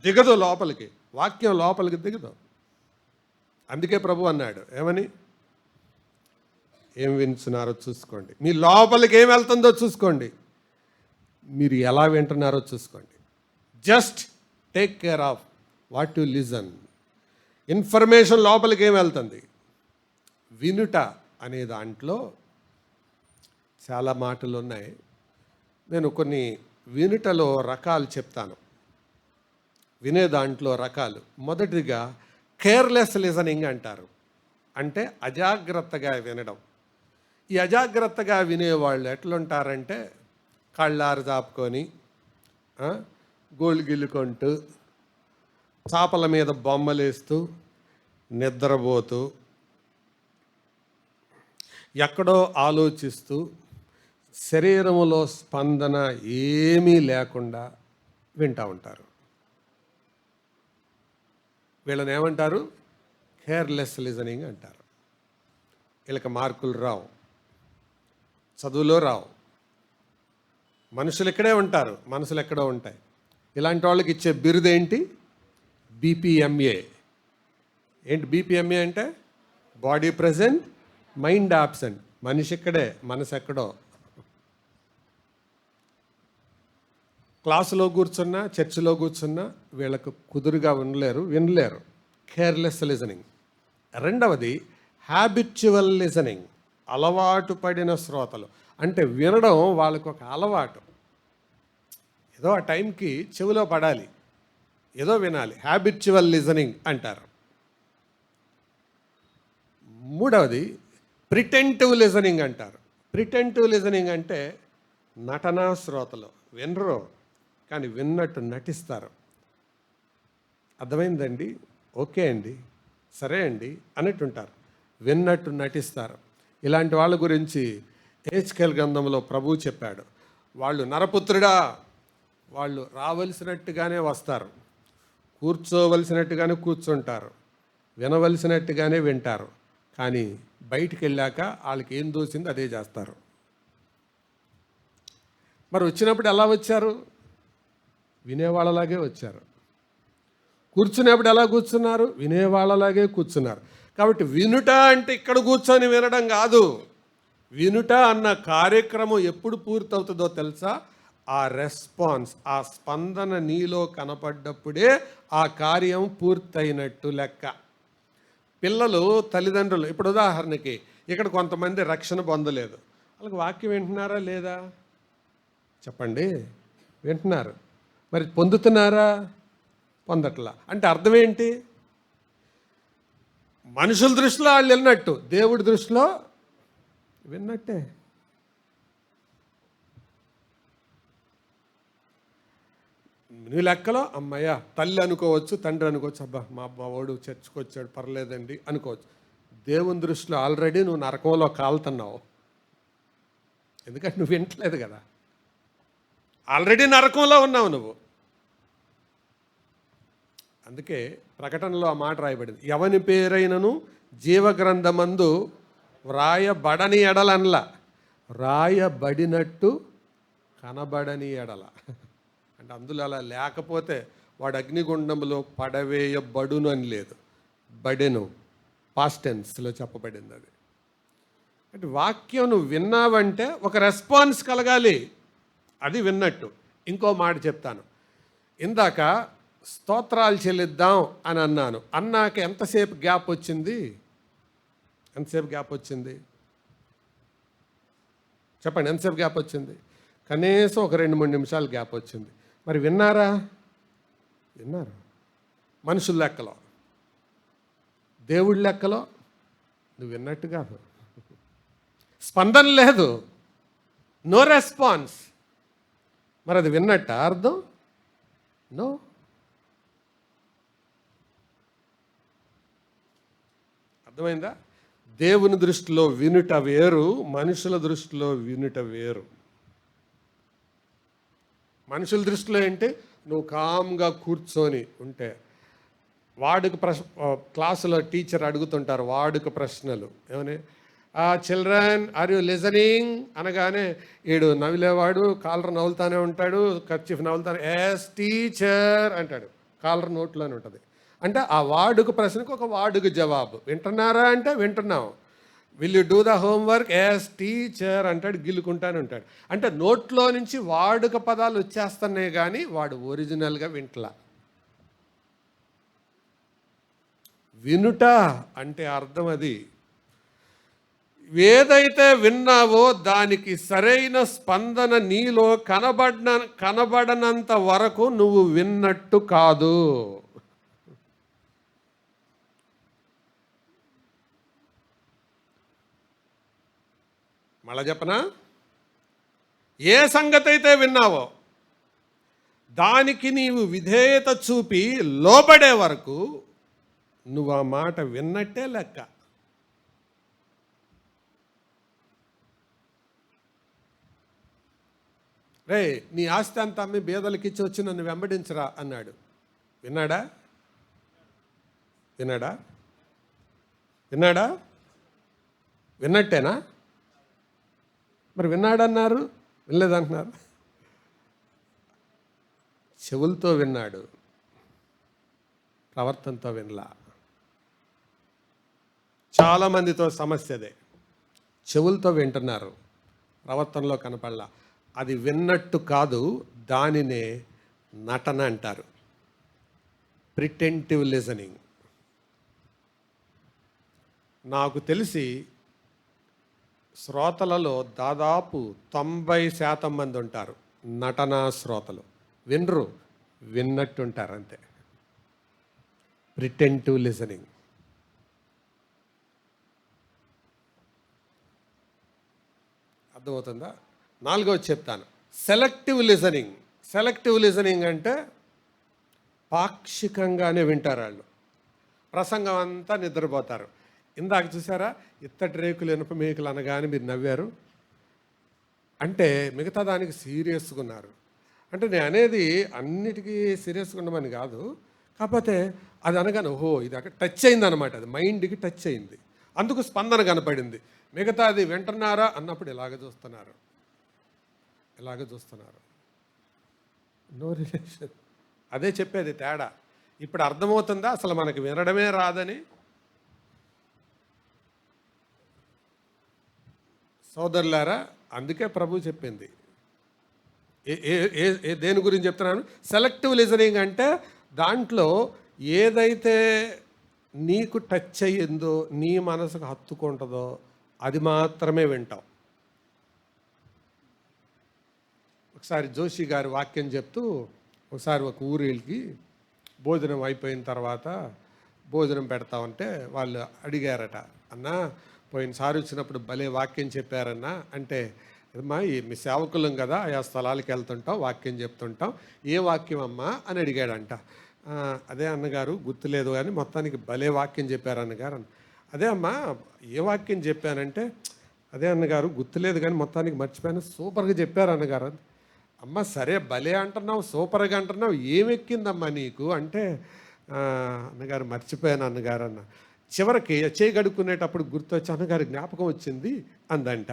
దిగదు లోపలికి, వాక్యం లోపలికి దిగదు. అందుకే ప్రభు అన్నాడు ఏమని? ఏం వింటున్నారో చూసుకోండి. మీ లోపలికి ఏం వెళ్తుందో చూసుకోండి, మీరు ఎలా వింటున్నారో చూసుకోండి. Just take care of what to listen. Information లోపలికి ఏం వెళ్తుంది? వినుట అనే దాంట్లో చాలా మాటలు ఉన్నాయి. నేను కొన్ని వినుటలో రకాలు చెప్తాను, వినే దాంట్లో రకాలు. మొదటిగా కేర్లెస్ లిజనింగ్ అంటారు. అంటే అజాగ్రత్తగా వినడం. ఈ అజాగ్రత్తగా వినేవాళ్ళు ఎట్లుంటారంటే కళ్ళారు చాపుకొని, గోళ్ళు గిల్లుకుంటూ, చాపల మీద బొమ్మలేస్తూ, నిద్రపోతూ, ఎక్కడో ఆలోచిస్తూ, శరీరంలో స్పందన ఏమీ లేకుండా వింటూ ఉంటారు. వీళ్ళని ఏమంటారు? కేర్లెస్ లిజనింగ్ అంటారు. వీళ్ళకి మార్కులు రావు, చదువులో రావు, మనుషులు ఇక్కడే ఉంటారు, మనసులు ఎక్కడో ఉంటాయి. ఇలాంటి వాళ్ళకి ఇచ్చే బిరుదు ఏంటి? బీపీఎంఏ. ఏంటి బీపీఎంఏ అంటే? Body present, mind absent. మనిషి ఇక్కడే, మనసు ఎక్కడో. క్లాసులో కూర్చున్నా, చర్చిలో కూర్చున్నా వీళ్ళకు కుదురుగా వినలేరు. Careless listening. రెండవది హ్యాబిచువల్ లిజనింగ్. అలవాటు పడిన శ్రోతలు. అంటే వినడం వాళ్ళకు ఒక అలవాటు, ఏదో ఆ టైంకి చెవిలో పడాలి, ఏదో వినాలి. హ్యాబిచువల్ లిజనింగ్ అంటారు. మూడవది ప్రిటెంటివ్ లిజనింగ్ అంటారు. ప్రిటెంటివ్ లిజనింగ్ అంటే నటనా శ్రోతలు. వినరు కానీ విన్నట్టు నటిస్తారు. అర్థమైందండి? ఓకే అండి, సరే అండి అన్నట్టుంటారు, విన్నట్టు నటిస్తారు. ఇలాంటి వాళ్ళ గురించి హెచ్కేల్ గ్రంథంలో ప్రభువు చెప్పాడు, వాళ్ళు నరపుత్రుడా, వాళ్ళు రావలసినట్టుగానే వస్తారు, కూర్చోవలసినట్టుగానే కూర్చుంటారు, వినవలసినట్టుగానే వింటారు, కానీ బయటికి వెళ్ళాక వాళ్ళకి ఏం దోసిందో అదే చేస్తారు. మరి వచ్చినప్పుడు ఎలా వచ్చారు? వినేవాళ్ళలాగే వచ్చారు. కూర్చునేప్పుడు ఎలా కూర్చున్నారు? వినేవాళ్ళలాగే కూర్చున్నారు. కాబట్టి వినుట అంటే ఇక్కడ కూర్చొని వినడం కాదు. వినుట అన్న కార్యక్రమం ఎప్పుడు పూర్తవుతుందో తెలుసా? ఆ రెస్పాన్స్, ఆ స్పందన నీలో కనపడ్డప్పుడే ఆ కార్యం పూర్తయినట్టు లెక్క. పిల్లలు తల్లిదండ్రులు, ఇప్పుడు ఉదాహరణకి ఇక్కడ కొంతమంది రక్షణ పొందలేదు, వాళ్ళకి వాక్యం వింటున్నారా లేదా? చెప్పండి. వింటున్నారు. మరి పొందుతున్నారా? పొందట్లా. అంటే అర్థం ఏంటి? మనుషుల దృష్టిలో వాళ్ళు విన్నట్టు, దేవుడి దృష్టిలో విన్నట్టే. నీ లెక్కలో అమ్మయ్య తల్లి అనుకోవచ్చు, తండ్రి అనుకోవచ్చు, అబ్బా మా వాడు చర్చకు వచ్చాడు పర్లేదండి అనుకోవచ్చు. దేవుని దృష్టిలో ఆల్రెడీ నువ్వు నరకంలో కాలుతున్నావు. ఎందుకంటే నువ్వు వింటలేదు కదా, ఆల్రెడీ నరకంలో ఉన్నావు నువ్వు. అందుకే ప్రకటనలో ఆ మాట రాయబడింది, ఎవని పేరైనను జీవగ్రంథమందు వ్రాయబడని ఎడలనలా, రాయబడినట్టు కనబడని ఎడల. అంటే అందులో అలా లేకపోతే వాడు అగ్నిగుండంలో పడవేయబడును అని లేదు, బడెను, పాస్ట్ టెన్స్లో చెప్పబడింది అది. అంటే వాక్యం నువ్వు విన్నావంటే ఒక రెస్పాన్స్ కలగాలి, అది విన్నట్టు. ఇంకో మాట చెప్తాను. ఇందాక స్తోత్రాలు చెల్లిద్దాం అని అన్నాను, అన్నాక ఎంతసేపు గ్యాప్ వచ్చింది? ఎంతసేపు గ్యాప్ వచ్చింది చెప్పండి? ఎంతసేపు గ్యాప్ వచ్చింది? కనీసం ఒక 2-3 నిమిషాలు గ్యాప్ వచ్చింది. మరి విన్నారా? విన్నారు. మనుషుల లెక్కలో, దేవుడి లెక్కలో నువ్వు విన్నట్టు కాదు, స్పందన లేదు, నో రెస్పాన్స్. మరి అది విన్నట్ట అర్థం? నో. అర్థమైందా? దేవుని దృష్టిలో వినుట వేరు, మనుషుల దృష్టిలో వినుట వేరు. మనుషుల దృష్టిలో ఏంటి? నువ్వు కామ్గా కూర్చొని ఉంటే, వాడుక క్లాసులో టీచర్ అడుగుతుంటారు వాడుక ప్రశ్నలు, ఏమని, చిల్డ్రన్ ఆర్ యూ లిజనింగ్ అనగానే ఈడు నవ్విలేవాడు కాలర్ నవ్వులుతానే ఉంటాడు, కర్చీఫ్ నవ్వులుతానే, ఎస్ టీచర్ అంటాడు, కాలర్ నోట్లోనే ఉంటుంది. అంటే ఆ వాడుక ప్రశ్నకు ఒక వాడుక జవాబు. వింటున్నారా అంటే వింటున్నాం. Will you do the homework? Yes teacher అంటాడు, గిల్లుకుంటానే ఉంటాడు. అంటే నోట్లో నుంచి వాడుక పదాలు వచ్చేస్తున్నాయి కానీ వాడు ఒరిజినల్గా వింటలా. వినుట అంటే అర్థం అది. ఏదైతే విన్నావో దానికి సరైన స్పందన నీలో కనబడనంత వరకు నువ్వు విన్నట్టు కాదు. మళ్ళా చెప్పనా? ఏ సంగతి అయితే విన్నావో దానికి నీవు విధేయత చూపి లోబడే వరకు నువ్వు ఆ మాట విన్నట్టే లెక్క. రే, నీ ఆస్తి అంతా అమ్మి బీదలకిచ్చి వచ్చి నన్ను వెంబడించరా అన్నాడు. విన్నాడా? విన్నాడా? విన్నాడా? విన్నట్టేనా? మరి విన్నాడన్నారు, వినలేదంటున్నారు. చెవులతో విన్నాడు, ప్రవర్తనతో వినలా. చాలామందితో సమస్యదే, చెవులతో వింటున్నారు, ప్రవర్తనలో కనపడలా. అది విన్నట్టు కాదు, దానినే నటన అంటారు, ప్రిటెంటివ్ లిజనింగ్. నాకు తెలిసి శ్రోతలలో దాదాపు 90% మంది ఉంటారు నటనా శ్రోతలు. వినరు, విన్నట్టుంటారు అంతే. ప్రిటెంటివ్ లిజనింగ్. అర్థమవుతుందా? 4వది చెప్తాను, సెలెక్టివ్ లిజనింగ్. సెలెక్టివ్ లిజనింగ్ అంటే పాక్షికంగానే వింటారు వాళ్ళు, ప్రసంగం అంతా నిద్రపోతారు. ఇందాక చూసారా, ఇత్తడి రేకులు ఇనుప మేకులు అనగానే మీరు నవ్వారు. అంటే మిగతా దానికి సీరియస్గా ఉన్నారు. అంటే నేను అనేది అన్నిటికీ సీరియస్గా ఉండమని కాదు, కాకపోతే అది అనగానే ఓహో ఇది అక్కడ టచ్ అయింది అనమాట, అది మైండ్కి టచ్ అయింది, అందుకు స్పందన కనపడింది. మిగతా అది వింటున్నారా అన్నప్పుడు ఇలాగ చూస్తున్నారు, ఇలాగ చూస్తున్నారు, నో రిలేషన్. అదే చెప్పేది తేడా. ఇప్పుడు అర్థమవుతుందా అసలు మనకి వినడమే రాదని? సోదరులారా, అందుకే ప్రభు చెప్పింది. దేని గురించి చెప్తున్నాను? సెలెక్టివ్ లిజనింగ్ అంటే దాంట్లో ఏదైతే నీకు టచ్ అయ్యిందో, నీ మనసుకు హత్తుకుంటుందో అది మాత్రమే వింటాం. ఒకసారి జోషి గారి వాక్యం చెప్తూ, ఒకసారి ఒక ఊరికి భోజనం అయిపోయిన తర్వాత భోజనం పెడతామంటే వాళ్ళు అడిగారట, అన్నా పోయినసారి వచ్చినప్పుడు భలే వాక్యం చెప్పారన్నా అంటే, అమ్మా మీ సేవకులం కదా, ఆయా స్థలాలకు వెళ్తుంటాం, వాక్యం చెప్తుంటాం, ఏ వాక్యం అమ్మా అని అడిగాడంట. అదే అన్నగారు గుర్తులేదు కానీ మొత్తానికి భలే వాక్యం చెప్పారు అన్నగారు. అదే అమ్మా ఏ వాక్యం చెప్పానంటే, అదే అన్నగారు గుర్తులేదు కానీ మొత్తానికి మర్చిపోయాను, సూపర్గా చెప్పారు అన్నగారు. అమ్మ సరే భలే అంటున్నావు, సూపర్గా అంటున్నావు, ఏమెక్కిందమ్మా నీకు అంటే, అన్నగారు మర్చిపోయాను అన్నగారు అన్న. చివరికి చేయి గడుక్కునేటప్పుడు గుర్తొచ్చి, అన్నగారు జ్ఞాపకం వచ్చింది అందంట.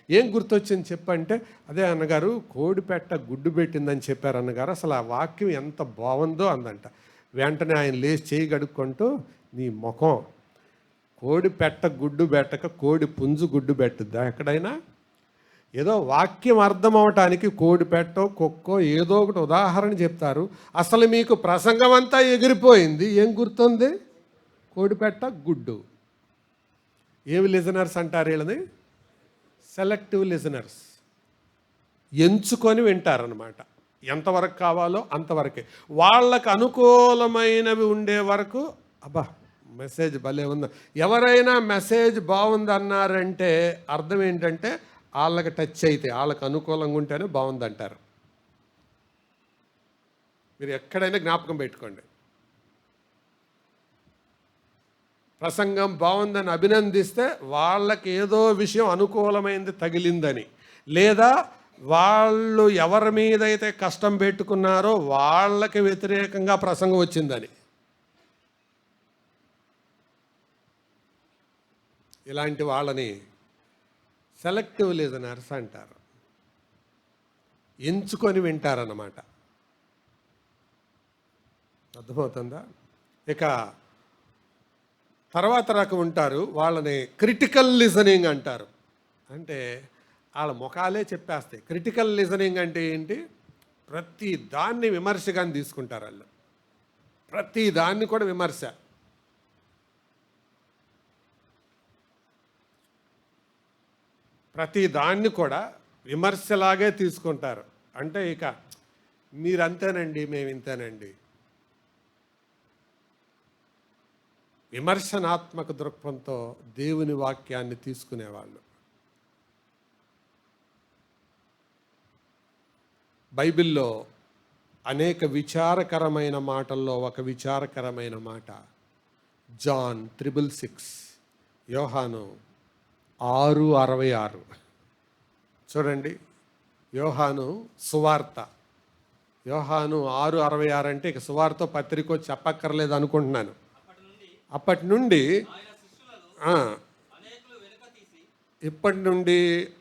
ఏం గుర్తొచ్చింది చెప్పంటే, అదే అన్నగారు కోడిపెట్ట గుడ్డు పెట్టిందని చెప్పారు అన్నగారు, అసలు ఆ వాక్యం ఎంత బాగుందో అందంట. వెంటనే ఆయన లేచి చేయి గడుక్కుంటూ, నీ ముఖం, కోడిపెట్ట గుడ్డు పెట్టక కోడి పుంజు గుడ్డు పెట్టుద్దా ఎక్కడైనా? ఏదో వాక్యం అర్థం అవటానికి కోడిపెట్టో కుక్కో ఏదో ఒకటి ఉదాహరణ చెప్తారు, అసలు మీకు ప్రసంగం అంతా ఎగిరిపోయింది. ఏం గుర్తుంది? కోడిపెట్ట గుడ్డు. ఏమి లిజనర్స్ అంటారు వీళ్ళని? Selective listeners. ఎంచుకొని వింటారనమాట, ఎంతవరకు కావాలో అంతవరకే. వాళ్ళకు అనుకూలమైనవి ఉండే వరకు అబ్బా మెసేజ్ భలే ఉంది. ఎవరైనా మెసేజ్ బాగుందన్నారంటే అర్థం ఏంటంటే వాళ్ళకి టచ్ అయితే, వాళ్ళకి అనుకూలంగా ఉంటేనే బాగుందంటారు. మీరు ఎక్కడైనా జ్ఞాపకం పెట్టుకోండి, ప్రసంగం బాగుందని అభినందిస్తే వాళ్ళకి ఏదో విషయం అనుకూలమైంది తగిలిందని, లేదా వాళ్ళు ఎవరి మీదైతే కష్టం పెట్టుకున్నారో వాళ్ళకి వ్యతిరేకంగా ప్రసంగం వచ్చిందని. ఇలాంటి వాళ్ళని సెలెక్టివ్ లిజనర్స్ అంటారు. ఎంచుకొని వింటారన్నమాట. అర్థమవుతుందా? ఇక తర్వాత రకం ఉంటారు, వాళ్ళని క్రిటికల్ లిజనింగ్ అంటారు. అంటే వాళ్ళ ముఖాలే చెప్పేస్తాయి. క్రిటికల్ లిజనింగ్ అంటే ఏంటి? ప్రతి దాన్ని విమర్శగాని తీసుకుంటారు వాళ్ళు, ప్రతి దాన్ని కూడా విమర్శ. ప్రతి దాన్ని కూడా విమర్శలాగే తీసుకుంటారు. అంటే ఇక మీరంతేనండి, మేము ఇంతేనండి. విమర్శనాత్మక దృక్పథంతో దేవుని వాక్యాన్ని తీసుకునేవాళ్ళు. బైబిల్లో అనేక విచారకరమైన మాటల్లో ఒక విచారకరమైన మాట జాన్ 666, యోహాను 6:66. చూడండి, యోహాను సువార్త, యోహాను 6:66 అంటే ఇక సువార్త పత్రిక చెప్పక్కర్లేదు అనుకుంటున్నాను. అప్పటి నుండి ఇప్పటి నుండి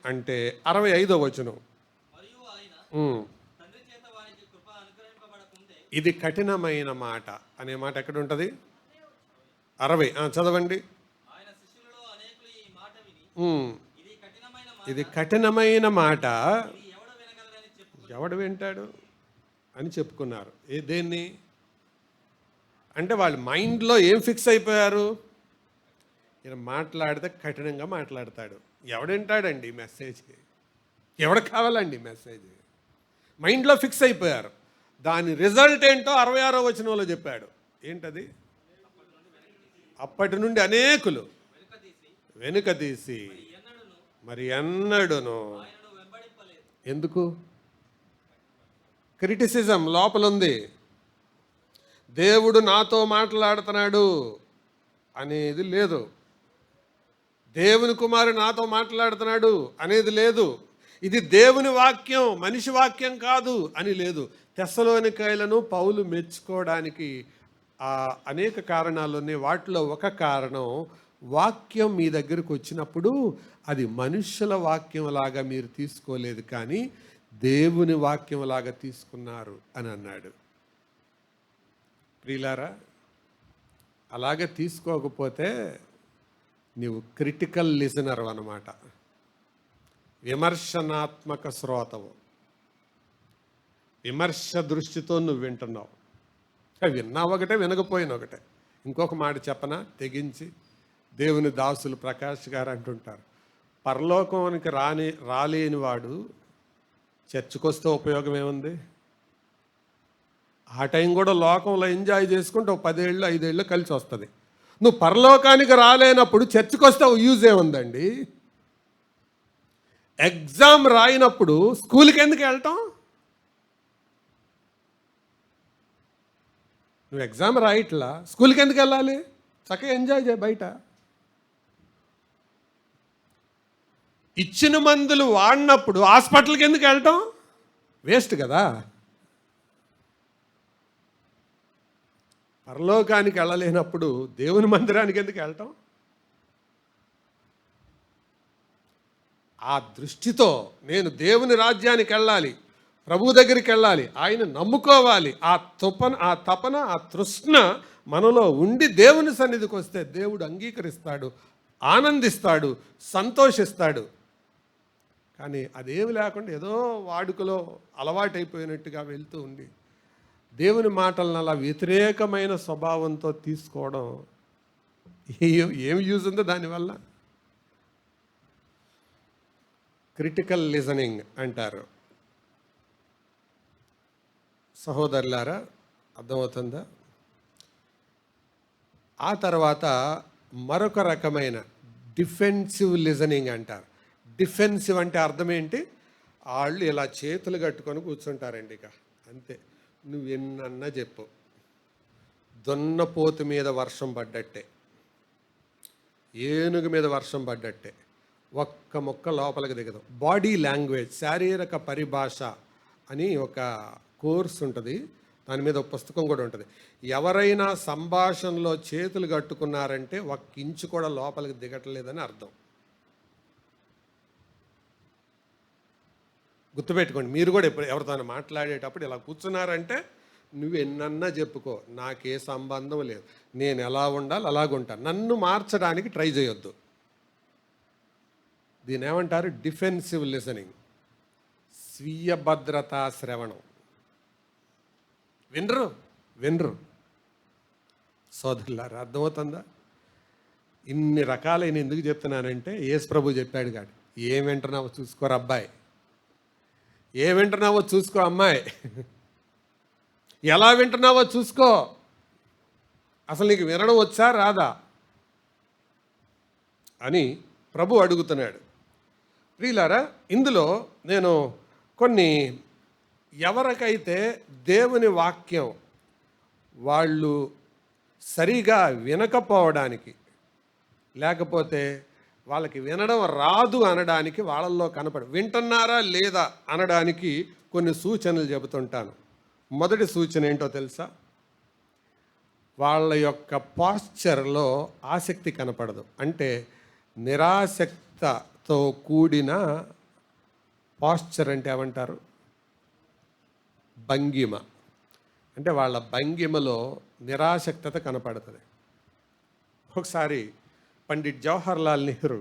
అంటే 65వ వచనం, ఇది కఠినమైన మాట అనే మాట ఎక్కడ ఉంటుంది? 60 చదవండి. ఇది కఠినమైన మాట, ఎవడు వింటాడు అని చెప్పుకున్నారు. దేన్ని అంటే వాళ్ళ మైండ్లో ఏం ఫిక్స్ అయిపోయారు? ఈయన మాట్లాడితే కఠినంగా మాట్లాడతాడు, ఎవడంటాడండి మెసేజ్, ఎవడు కావాలండి మెసేజ్? మైండ్లో ఫిక్స్ అయిపోయారు. దాని రిజల్ట్ ఏంటో 66వ వచనంలో చెప్పాడు. ఏంటది? అప్పటి నుండి అనేకులు వెనుక తీసి మరి ఎన్నడూను. ఎందుకు? క్రిటిసిజం లోపల ఉంది. దేవుడు నాతో మాట్లాడుతున్నాడు అనేది లేదు, దేవుని కుమారుడు నాతో మాట్లాడుతున్నాడు అనేది లేదు. ఇది దేవుని వాక్యం, మనిషి వాక్యం కాదు అని లేదు. తెస్సలోనికైలను పౌలు మెచ్చుకోవడానికి అనేక కారణాలు ఉన్నాయి. వాటిలో ఒక కారణం, వాక్యం మీ దగ్గరకు వచ్చినప్పుడు అది మనుషుల వాక్యం లాగా మీరు తీసుకోలేదు, కానీ దేవుని వాక్యం లాగా తీసుకున్నారు అని అన్నాడు. ప్రియులారా, అలాగే తీసుకోకపోతే నీవు క్రిటికల్ లిజనర్ అన్నమాట, విమర్శనాత్మక శ్రోతవు. విమర్శ దృష్టితో నువ్వు వింటున్నావు. విన్నావు ఒకటే, వినకపోయిన ఒకటే. ఇంకొక మాట చెప్పనా తెగించి? దేవుని దాసులు ప్రకాష్ గారు అంటుంటారు, పరలోకానికి రాలేని వాడు చర్చకొస్తే ఉపయోగం ఏముంది? ఆ టైం కూడా లోకంలో ఎంజాయ్ చేసుకుంటే 10 ఏళ్ళు 5 ఏళ్ళు కలిసి వస్తుంది. నువ్వు పరలోకానికి రాలేనప్పుడు చర్చకొస్తే యూజ్ ఏముందండి? ఎగ్జామ్ రాయినప్పుడు స్కూల్కి ఎందుకు వెళ్తాం? నువ్వు ఎగ్జామ్ రాయట్లా, స్కూల్కి ఎందుకు వెళ్ళాలి? చక్కగా ఎంజాయ్ చేయ బయట. ఇచ్చిన మందులు వాడినప్పుడు హాస్పిటల్కి ఎందుకు వెళ్ళటం? వేస్ట్ కదా. పరలోకానికి వెళ్ళలేనప్పుడు దేవుని మందిరానికి ఎందుకు వెళ్ళటం? ఆ దృష్టితో నేను దేవుని రాజ్యానికి వెళ్ళాలి, ప్రభు దగ్గరికి వెళ్ళాలి, ఆయన నమ్ముకోవాలి. ఆ తపన ఆ తృష్ణ మనలో ఉండి దేవుని సన్నిధికి వస్తే దేవుడు అంగీకరిస్తాడు, ఆనందిస్తాడు, సంతోషిస్తాడు. కానీ అదేమి లేకుండా ఏదో వాడుకలో అలవాటైపోయినట్టుగా వెళ్తూ ఉంది. దేవుని మాటలను అలా వ్యతిరేకమైన స్వభావంతో తీసుకోవడం ఏమి యూజ్ ఉందో దానివల్ల? క్రిటికల్ లిజనింగ్ అంటారు. సహోదరులారా, అర్థమవుతుందా? ఆ తర్వాత మరొక రకమైన డిఫెన్సివ్ లిజనింగ్ అంటారు. డిఫెన్సివ్ అంటే అర్థం ఏంటి? వాళ్ళు ఇలా చేతులు కట్టుకొని కూర్చుంటారండి. ఇక అంతే, నువ్వు ఎన్నన్నా చెప్పు. దున్నపోతు మీద వర్షం పడ్డట్టే, ఏనుగు మీద వర్షం పడ్డట్టే, ఒక్క మొక్క లోపలికి దిగదు. బాడీ లాంగ్వేజ్, శారీరక పరిభాష అని ఒక కోర్స్ ఉంటుంది, దాని మీద ఒక పుస్తకం కూడా ఉంటుంది. ఎవరైనా సంభాషణలో చేతులు కట్టుకున్నారంటే ఒక్క ఇంచు కూడా లోపలికి దిగట్లేదని అర్థం. గుర్తుపెట్టుకోండి, మీరు కూడా ఎప్పుడు ఎవరితో మాట్లాడేటప్పుడు ఇలా కూర్చున్నారంటే నువ్వు ఎన్నన్నా చెప్పుకో, నాకే సంబంధం లేదు, నేను ఎలా ఉండాలి అలాగుంటాను, నన్ను మార్చడానికి ట్రై చేయొద్దు. దీని ఏమంటారు? డిఫెన్సివ్ లిసనింగ్, స్వీయ భద్రతా శ్రవణం. వినరు. సోదరులారా, అర్థమవుతుందా? ఇన్ని రకాలైన ఎందుకు చెప్తున్నానంటే, యేసు ప్రభు చెప్పాడు కాదు, ఏం వింటున్నావో చూసుకోరు అబ్బాయి, ఏం వింటున్నావో చూసుకో అమ్మాయి, ఎలా వింటున్నావో చూసుకో. అసలు నీకు వినడం వచ్చా రాదా అని ప్రభు అడుగుతున్నాడు. ప్రియులారా, ఇందులో నేను కొన్ని, ఎవరికైతే దేవుని వాక్యం వాళ్ళు సరిగా వినకపోవడానికి, లేకపోతే వాళ్ళకి వినడం రాదు అనడానికి, వాళ్ళల్లో వింటున్నారా లేదా అనడానికి కొన్ని సూచనలు చెబుతుంటాను. మొదటి సూచన ఏంటో తెలుసా? వాళ్ళ యొక్క పాస్చర్లో ఆసక్తి కనపడదు. అంటే నిరాసక్తతో కూడిన పాస్చర్ అంటే ఏమంటారు? భంగిమ. అంటే వాళ్ళ భంగిమలో నిరాసక్తత కనపడుతుంది. ఒకసారి పండిట్ జవహర్లాల్ నెహ్రూ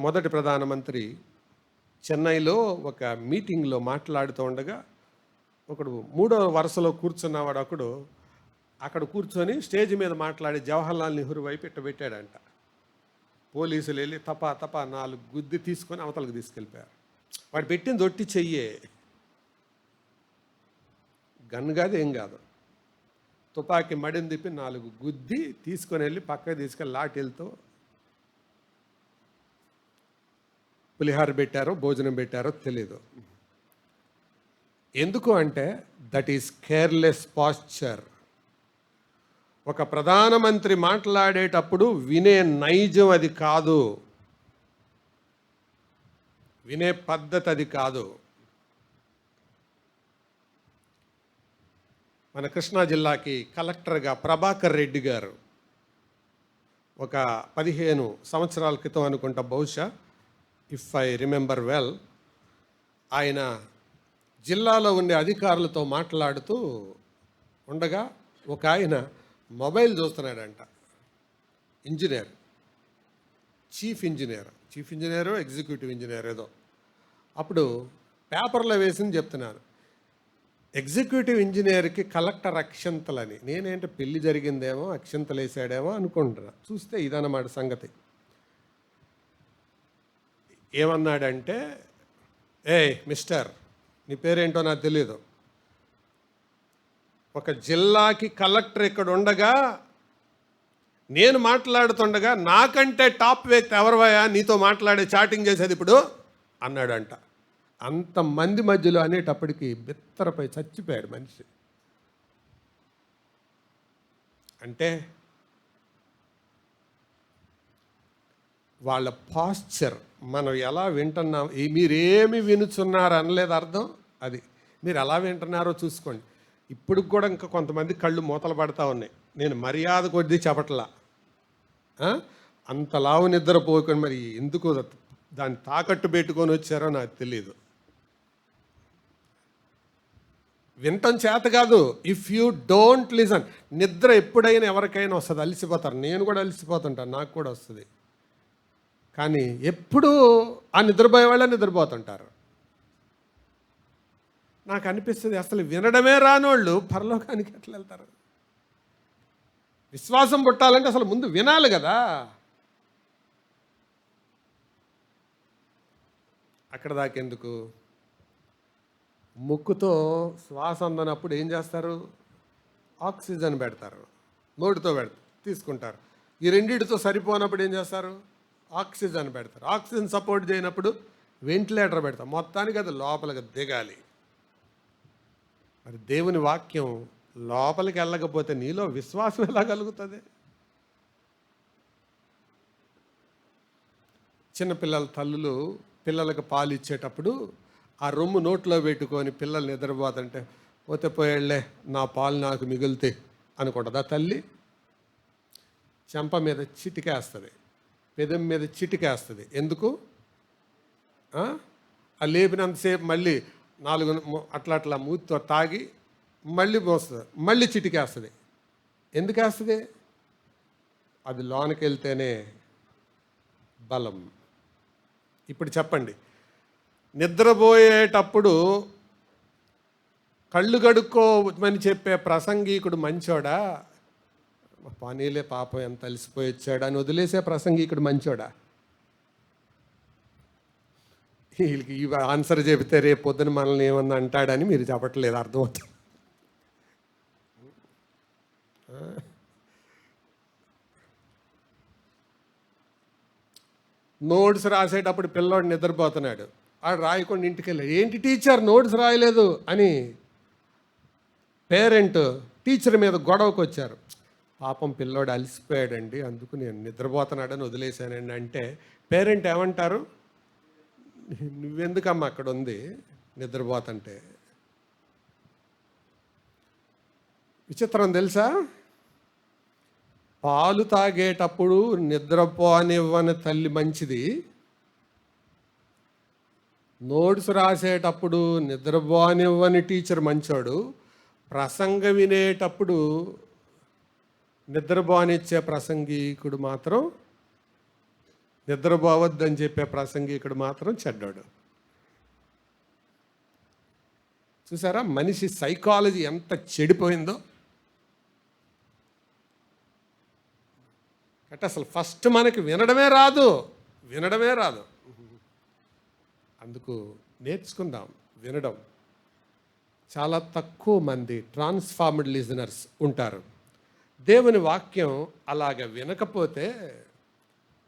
మొదటి ప్రధానమంత్రి చెన్నైలో ఒక మీటింగ్లో మాట్లాడుతూ ఉండగా, ఒకడు 3వ వరుసలో కూర్చున్నవాడు అక్కడ కూర్చొని స్టేజ్ మీద మాట్లాడి జవహర్లాల్ నెహ్రూ వైపు పెట్టాడంట. పోలీసులు వెళ్ళి తపా 4 గుద్ది తీసుకొని అవతలకు తీసుకెళ్ళిపోయారు. వాడు పెట్టింది ఒట్టి చెయ్యే, గన్ కాదు ఏం కాదు, తుపాకీ మడిని తిప్పి 4 గుద్ది తీసుకొని వెళ్ళి పక్కకి తీసుకెళ్ళి లాఠీలతో పులిహార పెట్టారో భోజనం పెట్టారో తెలీదు. ఎందుకు అంటే దట్ ఈస్ కేర్లెస్ పాస్చర్. ఒక ప్రధానమంత్రి మాట్లాడేటప్పుడు వినే నైజం అది కాదు. వినే పద్ధతి అది కాదు. మన కృష్ణా జిల్లాకి కలెక్టర్గా ప్రభాకర్ రెడ్డి గారు ఒక 15 సంవత్సరాల క్రితం అనుకుంటా, బహుశా, ఇఫ్ ఐ రిమెంబర్ వెల్, ఆయన జిల్లాలో ఉండే అధికారులతో మాట్లాడుతూ ఉండగా ఒక ఆయన మొబైల్ చూస్తున్నాడంట. Engineer, chief engineer executive engineer ఏదో. అప్పుడు పేపర్లో వేసింది చెప్తున్నాను. ఎగ్జిక్యూటివ్ ఇంజనీర్కి కలెక్టర్ అక్షంతలని. నేనేంటి పెళ్లి జరిగిందేమో అక్షంతలు వేసాడేమో అనుకుంటున్నా. చూస్తే ఇదన్నమాట సంగతి. ఏమన్నాడంటే, మిస్టర్, నీ పేరేంటో నాకు తెలియదు, ఒక జిల్లాకి కలెక్టర్ ఇక్కడ ఉండగా నేను మాట్లాడుతుండగా నాకంటే టాప్ వ్యక్తి ఎవరివయా నీతో మాట్లాడే చాటింగ్ చేసేది ఇప్పుడు అన్నాడంట. అంతమంది మధ్యలో అనేటప్పటికీ బిత్తరపై చచ్చిపోయాడు మనిషి. అంటే వాళ్ళ పాస్చర్ మనం ఎలా వింటున్నాం, మీరేమి వినుచున్నారు అనలేదు అర్థం. అది మీరు ఎలా వింటున్నారో చూసుకోండి. ఇప్పుడు కూడా ఇంకా కొంతమంది కళ్ళు మూతలు పడతా ఉన్నాయి. నేను మర్యాద కొద్దీ చెప్పట్లా, అంతలావు నిద్రపోకొని మరి ఎందుకు దాన్ని తాకట్టు పెట్టుకొని వచ్చారో నాకు తెలియదు. వినటం చేత కాదు. If you don't listen. నిద్ర ఎప్పుడైనా ఎవరికైనా వస్తుంది, అలసిపోతారు. నేను కూడా అలసిపోతుంటాను, నాకు కూడా వస్తుంది. కానీ ఎప్పుడూ ఆ నిద్రపోయే వాళ్ళే నిద్రపోతుంటారు. నాకు అనిపిస్తుంది, అసలు వినడమే రానోళ్ళు పరలోకానికి ఎట్లా వెళ్తారు? విశ్వాసం పుట్టాలంటే అసలు ముందు వినాలి కదా. అక్కడ దాకెందుకు? ముక్కుతో శ్వాస అందనప్పుడు ఏం చేస్తారు? ఆక్సిజన్ పెడతారు, నోటితో తీసుకుంటారు. ఈ రెండింటితో సరిపోనప్పుడు ఏం చేస్తారు? ఆక్సిజన్ పెడతారు. ఆక్సిజన్ సపోర్ట్ చేయనప్పుడు వెంటిలేటర్ పెడతారు. మొత్తానికి అది లోపలికి దిగాలి. మరి దేవుని వాక్యం లోపలికి వెళ్ళకపోతే నీలో విశ్వాసం ఎలా కలుగుతుంది? చిన్నపిల్లల తల్లులు పిల్లలకు పాలు ఇచ్చేటప్పుడు ఆ రొమ్ము నోట్లో పెట్టుకొని పిల్లలు నిద్రపోతుంటే, పోతే పోయాళ్లే నా పాలు నాకు మిగులుతే అనుకుంటుందా తల్లి? చెంప మీద చిటికేస్తుంది, పెదం మీద చిటికేస్తుంది. ఎందుకు? ఆ లేపినంతసేపు మళ్ళీ 4 అట్లా మూతితో తాగి మళ్ళీ మోస్తుంది, మళ్ళీ చిటికేస్తుంది. ఎందుకు వేస్తుంది? అది లోనికి వెళ్తేనే బలం. ఇప్పుడు చెప్పండి, నిద్రపోయేటప్పుడు కళ్ళు కడుక్కోమని చెప్పే ప్రసంగికుడు మంచోడా? పనీలే పాపం ఎంత అలసిపోయి వచ్చాడు అని వదిలేసే ప్రసంగికుడు మంచోడా? వీళ్ళకి ఈ ఆన్సర్ చెబితే రేపు పొద్దున మనల్ని ఏమన్నా అంటాడని మీరు చెప్పట్లేదు, అర్థమవుతుంది. నోట్స్ రాసేటప్పుడు పిల్లోడు నిద్రపోతున్నాడు, ఆడు రాయకుండా ఇంటికి వెళ్ళాడు. ఏంటి టీచర్ నోట్స్ రాయలేదు అని పేరెంట్ టీచర్ మీద గొడవకు వచ్చారు. పాపం పిల్లోడు అలసిపోయాడండి, అందుకు నేను నిద్రపోతున్నాడని వదిలేశానండి అంటే పేరెంట్ ఏమంటారు? నువ్వెందుకమ్మా అక్కడ ఉంది నిద్రపోతుంటే? విచిత్రం తెలుసా? పాలు తాగేటప్పుడు నిద్రపోనివ్వని తల్లి మంచిది, నోట్స్ రాసేటప్పుడు నిద్రపోనివ్వని టీచర్ మంచోడు, ప్రసంగం వినేటప్పుడు నిద్రపోనిచ్చే ప్రసంగికుడు మాత్రం, నిద్రపోవద్దని చెప్పే ప్రసంగికుడు మాత్రం చెడ్డాడు. చూసారా మనిషి సైకాలజీ ఎంత చెడిపోయిందో? అంటే అసలు ఫస్ట్ మనకి వినడమే రాదు. అందుకు నేర్చుకుందాం వినడం. చాలా తక్కువ మంది ట్రాన్స్ఫార్మ్డ్ లిజనర్స్ ఉంటారు. దేవుని వాక్యం అలాగ వినకపోతే,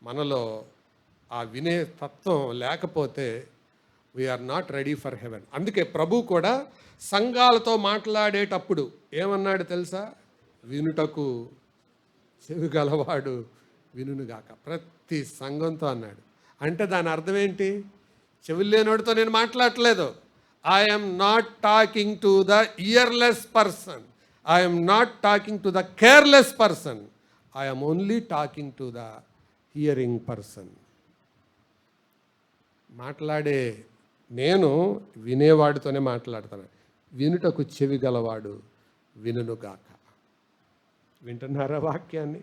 మనలో ఆ వినే తత్వం లేకపోతే we are not ready for heaven. అందుకే ప్రభు కూడా సంఘాలతో మాట్లాడేటప్పుడు ఏమన్నాడు తెలుసా? వినుటకు చెవి గలవాడు వినుగాక. ప్రతి సంఘంతో అన్నాడు. అంటే దాని అర్థం ఏంటి? చెవులు లేనివాడితో నేను మాట్లాడట్లేదు. I'm not talking to the earless person, I'm not talking to the careless person, I'm only talking to the hearing person. మాట్లాడే నేను వినేవాడితోనే మాట్లాడతాను. వినుటకు చెవి గలవాడు వినుగాక. వింటున్నారా వాక్యాన్ని?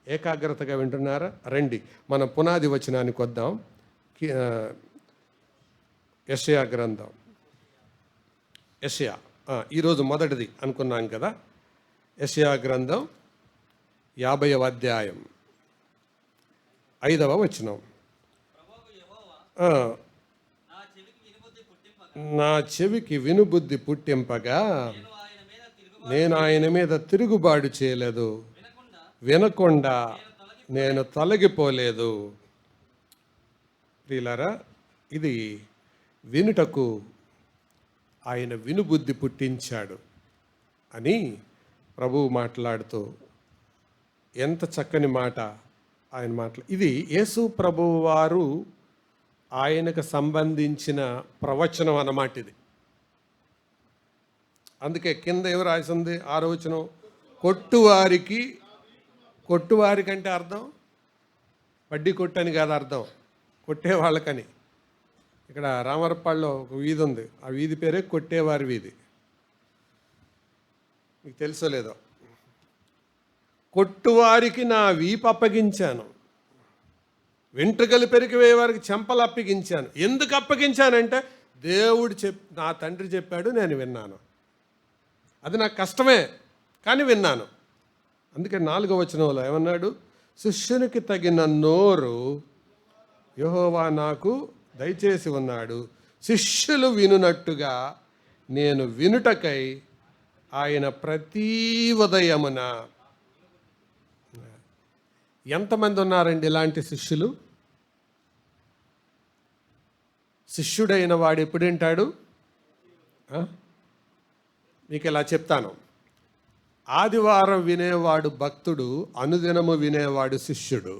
ఏకాగ్రతగా వింటున్నారా? రండి మనం పునాది వచనానికి వద్దాం. యెషయా గ్రంథం, యెషయా ఈరోజు మొదటిది అనుకున్నాం కదా. యెషయా గ్రంథం 50వ అధ్యాయం 5వ వచనం. నా చెవికి వినుబుద్ధి పుట్టింపగా నేను ఆయన మీద తిరుగుబాటు చేయలేదు, వినకుండా నేను తొలగిపోలేదు. ప్రియులారా, ఇది వినుటకు ఆయన వినుబుద్ధి పుట్టించాడు అని ప్రభువు మాట్లాడుతూ ఎంత చక్కని మాట ఆయన ఇది యేసు ప్రభువు వారు ఆయనకు సంబంధించిన ప్రవచనం అన్నమాట ఇది. అందుకే కింద ఎవరు రాసింది 6వ వచనం, కొట్టువారికి అంటే అర్థం వడ్డీ కొట్టని కాదు, అర్థం కొట్టే వాళ్ళకని. ఇక్కడ రామరపాడులో ఒక వీధి ఉంది, ఆ వీధి పేరే కొట్టేవారి వీధి. మీకు తెలుసో లేదో. కొట్టువారికి నా వీపు అప్పగించాను, వెంట్రుకలు పెరిగిపోయే వారికి చెంపలు అప్పగించాను. ఎందుకు అప్పగించానంటే దేవుడు నా తండ్రి చెప్పాడు, నేను విన్నాను. అది నాకు కష్టమే కానీ విన్నాను. అందుకే 4వ వచనంలో ఏమన్నాడు? శిష్యునికి తగిన నోరు యెహోవా నాకు దయచేసి ఉన్నాడు, శిష్యులు వినునట్టుగా నేను వినుటకై ఆయన ప్రతి ఉదయమున. ఎంతమంది ఉన్నారండి ఇలాంటి శిష్యులు? శిష్యుడైన వాడు ఎప్పుడు వింటాడు? మీకు ఇలా చెప్తాను. ఆదివారం వినేవాడు భక్తుడు, అనుదినము వినేవాడు శిష్యుడు.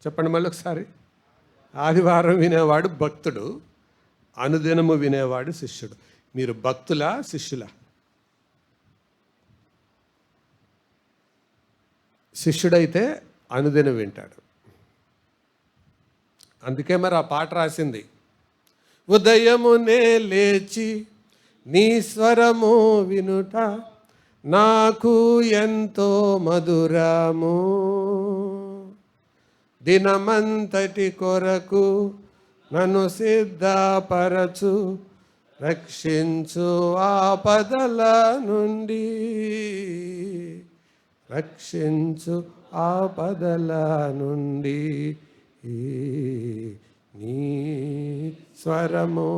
చెప్పండి మళ్ళీ ఒకసారి. ఆదివారం వినేవాడు భక్తుడు, అనుదినము వినేవాడు శిష్యుడు. మీరు భక్తులా శిష్యులా? శిష్యుడైతే అనుదినం వింటాడు. అందుకే మరి ఆ పాట రాసింది, ఉదయమునే లేచి నీ స్వరము వినుట నాకు ఎంతో మధురము, దినమంతటి కొరకు నన్ను సిద్ధపరచు, రక్షించు ఆపదల నుండి, రక్షించు ఆపదల నుండి. నీ స్వరము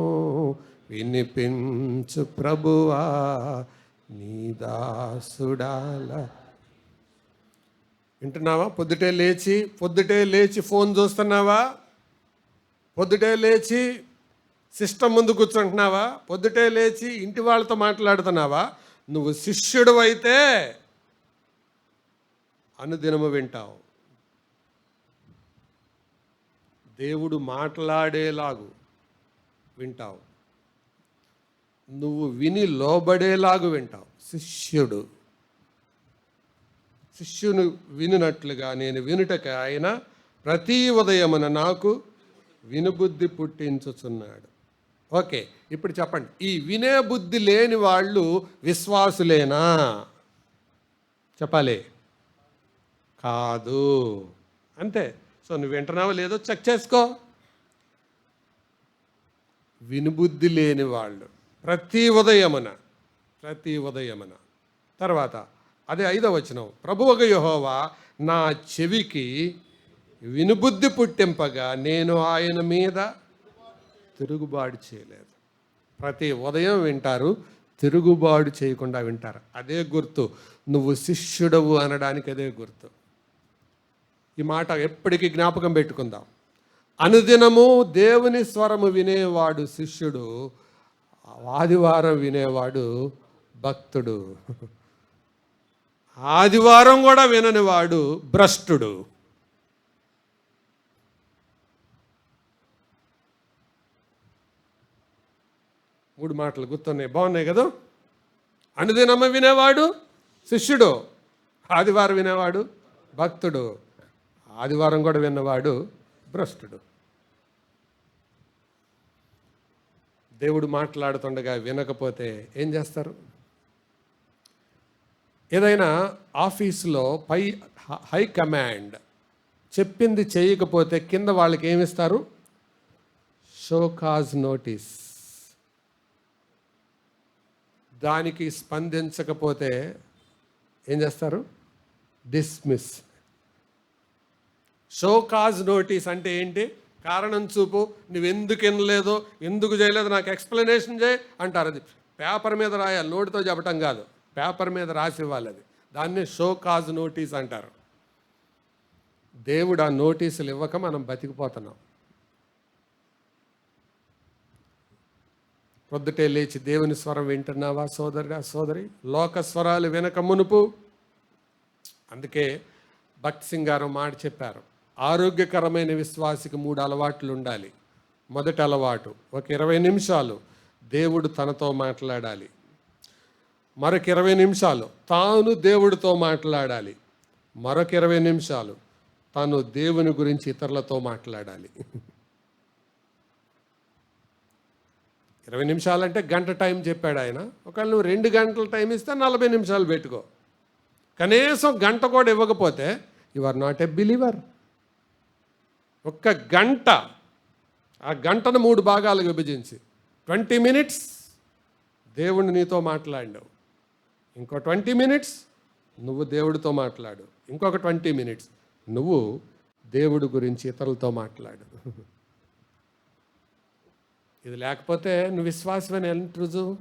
వినిపించు ప్రభువా, నీ దాసుడాల. వింటున్నావా? పొద్దుటే లేచి ఫోన్ చూస్తున్నావా? పొద్దుటే లేచి సిస్టమ్ ముందు కూర్చుంటున్నావా? పొద్దుటే లేచి ఇంటి వాళ్ళతో మాట్లాడుతున్నావా? నువ్వు శిష్యుడు అయితే అనుదినము వింటావు. దేవుడు మాట్లాడేలాగు వింటావు, నువ్వు విని లోబడేలాగు వింటావు. శిష్యుని వినునట్లుగా నేను వినుటక ఆయన ప్రతి ఉదయమున నాకు వినుబుద్ధి పుట్టించుచున్నాడు. ఓకే, ఇప్పుడు చెప్పండి, ఈ వినే బుద్ధి లేని వాళ్ళు విశ్వాసులేనా? చెప్పాలి. కాదు. అంతే. సో నువ్వు వింటున్నావో లేదో చెక్ చేసుకో. వినుబుద్ధి లేని వాళ్ళు ప్రతి ఉదయమున. తర్వాత అదే 5వ వచనం, ప్రభువగు యెహోవా నా చెవికి వినుబుద్ధి పుట్టింపగా నేను ఆయన మీద తిరుగుబాటు చేయలేదు. ప్రతి ఉదయం వింటారు, తిరుగుబాటు చేయకుండా వింటారు. అదే గుర్తు, నువ్వు శిష్యుడవు అనడానికి అదే గుర్తు. ఈ మాట ఎప్పటికీ జ్ఞాపకం పెట్టుకుందాం. అనుదినము దేవుని స్వరము వినేవాడు శిష్యుడు, ఆదివారం వినేవాడు భక్తుడు. ఆదివారం కూడా వినని వాడు భ్రష్టుడు. 3 మాటలు గుర్తున్నాయి, బాగున్నాయి కదా. అనుదినమ్మ వినేవాడు శిష్యుడు, ఆదివారం వినేవాడు భక్తుడు, ఆదివారం కూడా విన్నవాడు భ్రష్టుడు. దేవుడు మాట్లాడుతుండగా వినకపోతే ఏం చేస్తారు? ఏదైనా ఆఫీసులో హై కమాండ్ చెప్పింది చేయకపోతే కింద వాళ్ళకి ఏమిస్తారు? Show cause notice. దానికి స్పందించకపోతే ఏం చేస్తారు? డిస్మిస్. షోకాజ్ నోటీస్ అంటే ఏంటి? కారణం చూపు, నువ్వెందుకు వినలేదో, ఎందుకు చేయలేదో నాకు ఎక్స్ప్లెనేషన్ చేయి అంటారు. అది పేపర్ మీద రాయాలి, నోటితో చెప్పటం కాదు, పేపర్ మీద రాసి ఇవ్వాలి. అది దాన్నే షోకాజ్ నోటీస్ అంటారు. దేవుడు ఆ నోటీసులు ఇవ్వక మనం బతికిపోతున్నాం. పొద్దుటే లేచి దేవుని స్వరం వింటున్నావా సోదరుడా సోదరి? లోక స్వరాలు వినక మునుపు. అందుకే భక్తి సింగ్ గారు మాట చెప్పారు, ఆరోగ్యకరమైన విశ్వాసికి 3 అలవాట్లు ఉండాలి. మొదటి అలవాటు, ఒక 20 నిమిషాలు దేవుడు తనతో మాట్లాడాలి. మరొక 20 నిమిషాలు తాను దేవుడితో మాట్లాడాలి. మరొక 20 నిమిషాలు తాను దేవుని గురించి ఇతరులతో మాట్లాడాలి. 20 నిమిషాలంటే గంట టైం చెప్పాడు ఆయన. ఒకవేళ నువ్వు 2 గంటల టైం ఇస్తే 40 నిమిషాలు పెట్టుకో. కనీసం గంట కూడా ఇవ్వకపోతే you are not a believer. ఒక్క గంట, ఆ గంటను 3 భాగాలకు విభజించి 20 మినిట్స్ దేవుడు నీతో మాట్లాడావు, ఇంకో 20 మినిట్స్ నువ్వు దేవుడితో మాట్లాడు, ఇంకొక 20 మినిట్స్ నువ్వు దేవుడి గురించి ఇతరులతో మాట్లాడు. ఇది లేకపోతే నువ్వు విశ్వాసమని ఎంత రుజువు?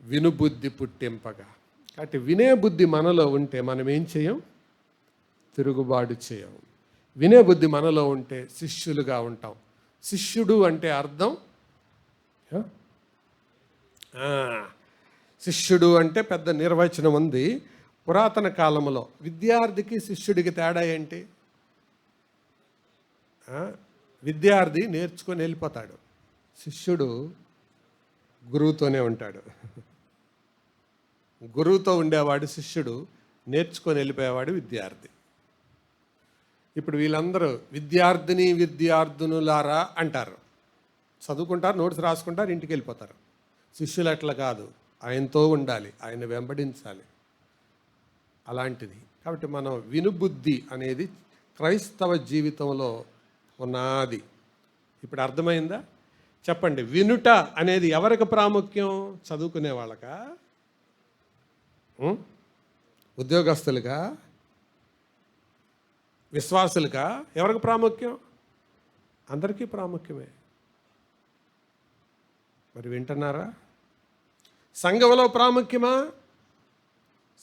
వినుబుద్ధి పుట్టింపగా. కాబట్టి వినే బుద్ధి మనలో ఉంటే మనం ఏం చేయం? తిరుగుబాటు చేయం. వినే బుద్ధి మనలో ఉంటే శిష్యులుగా ఉంటాం. శిష్యుడు అంటే అర్థం, శిష్యుడు అంటే పెద్ద నిర్వచనం ఉంది. పురాతన కాలంలో విద్యార్థికి శిష్యుడికి తేడా ఏంటి? విద్యార్థి నేర్చుకొని వెళ్ళిపోతాడు, శిష్యుడు గురువుతోనే ఉంటాడు. గురువుతో ఉండేవాడు శిష్యుడు, నేర్చుకొని వెళ్ళిపోయేవాడు విద్యార్థి. ఇప్పుడు వీళ్ళందరూ విద్యార్థిని విద్యార్థినులారా అంటారు, చదువుకుంటారు, నోట్స్ రాసుకుంటారు, ఇంటికి వెళ్ళిపోతారు. శిష్యులు అట్లా కాదు, ఆయనతో ఉండాలి, ఆయన వెంబడించాలి. అలాంటిది. కాబట్టి మనం వినుబుద్ధి అనేది క్రైస్తవ జీవితంలో ఉన్నది. ఇప్పుడు అర్థమైందా? చెప్పండి, వినుట అనేది ఎవరికి ప్రాముఖ్యం? చదువుకునే వాళ్ళకా? ఉద్యోగస్తులుగా? విశ్వాసులుగా? ఎవరికి ప్రాముఖ్యం? అందరికీ ప్రాముఖ్యమే. మరి వింటున్నారా? సంఘంలో ప్రాముఖ్యమా?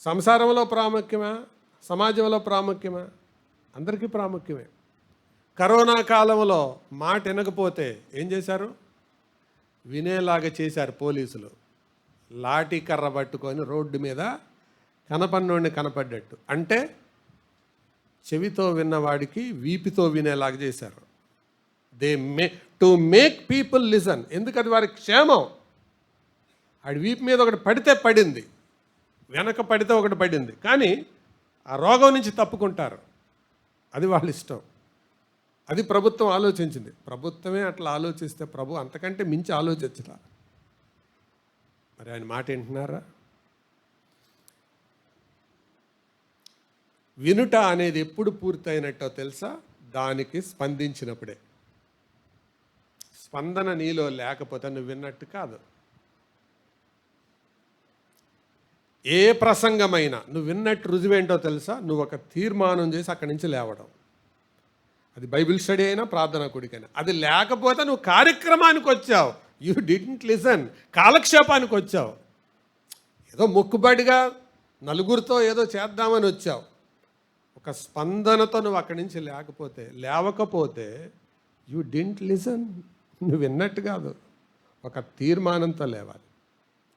సంసారంలో ప్రాముఖ్యమా? సమాజంలో ప్రాముఖ్యమా? అందరికీ ప్రాముఖ్యమే. కరోనా కాలంలో మాట వినకపోతే ఏం చేశారు? వినేలాగా చేశారు పోలీసులు. లాఠీ కర్ర పట్టుకొని రోడ్డు మీద కనపన్నోడిని కనపడ్డట్టు, అంటే చెవితో విన్నవాడికి వీపితో వినేలాగా చేశారు. To make people listen. ఎందుకది వారికి క్షేమం. ఆడి వీపు మీద ఒకటి పడితే పడింది, వెనక పడితే ఒకటి పడింది, కానీ ఆ రోగం నుంచి తప్పుకుంటారు. అది వాళ్ళ ఇష్టం. అది ప్రభుత్వం ఆలోచించింది. ప్రభుత్వమే అట్లా ఆలోచిస్తే ప్రభు అంతకంటే మించి ఆలోచించరా? మరి ఆయన మాట వింటున్నారా? వినుట అనేది ఎప్పుడు పూర్తయినట్టో తెలుసా? దానికి స్పందించినప్పుడే. స్పందన నీలో లేకపోతే నువ్వు విన్నట్టు కాదు. ఏ ప్రసంగమైనా నువ్వు విన్నట్టు రుజువేంటో తెలుసా? నువ్వు ఒక తీర్మానం చేసి అక్కడి నుంచి లేవడం. అది బైబిల్ స్టడీ అయినా ప్రార్థనా కూడికైనా. అది లేకపోతే నువ్వు కార్యక్రమానికి వచ్చావు, యూ డిడ్ంట్ లిసన్, కాలక్షేపానికి వచ్చావు, ఏదో మొక్కుబడిగా నలుగురితో ఏదో చేద్దామని వచ్చావు. ఒక స్పందనతో నువ్వు అక్కడి నుంచి లేవకపోతే యూ డిడ్ంట్ లిసన్, నువ్వు విన్నట్టు కాదు, ఒక తీర్మానంతో లేవాలి.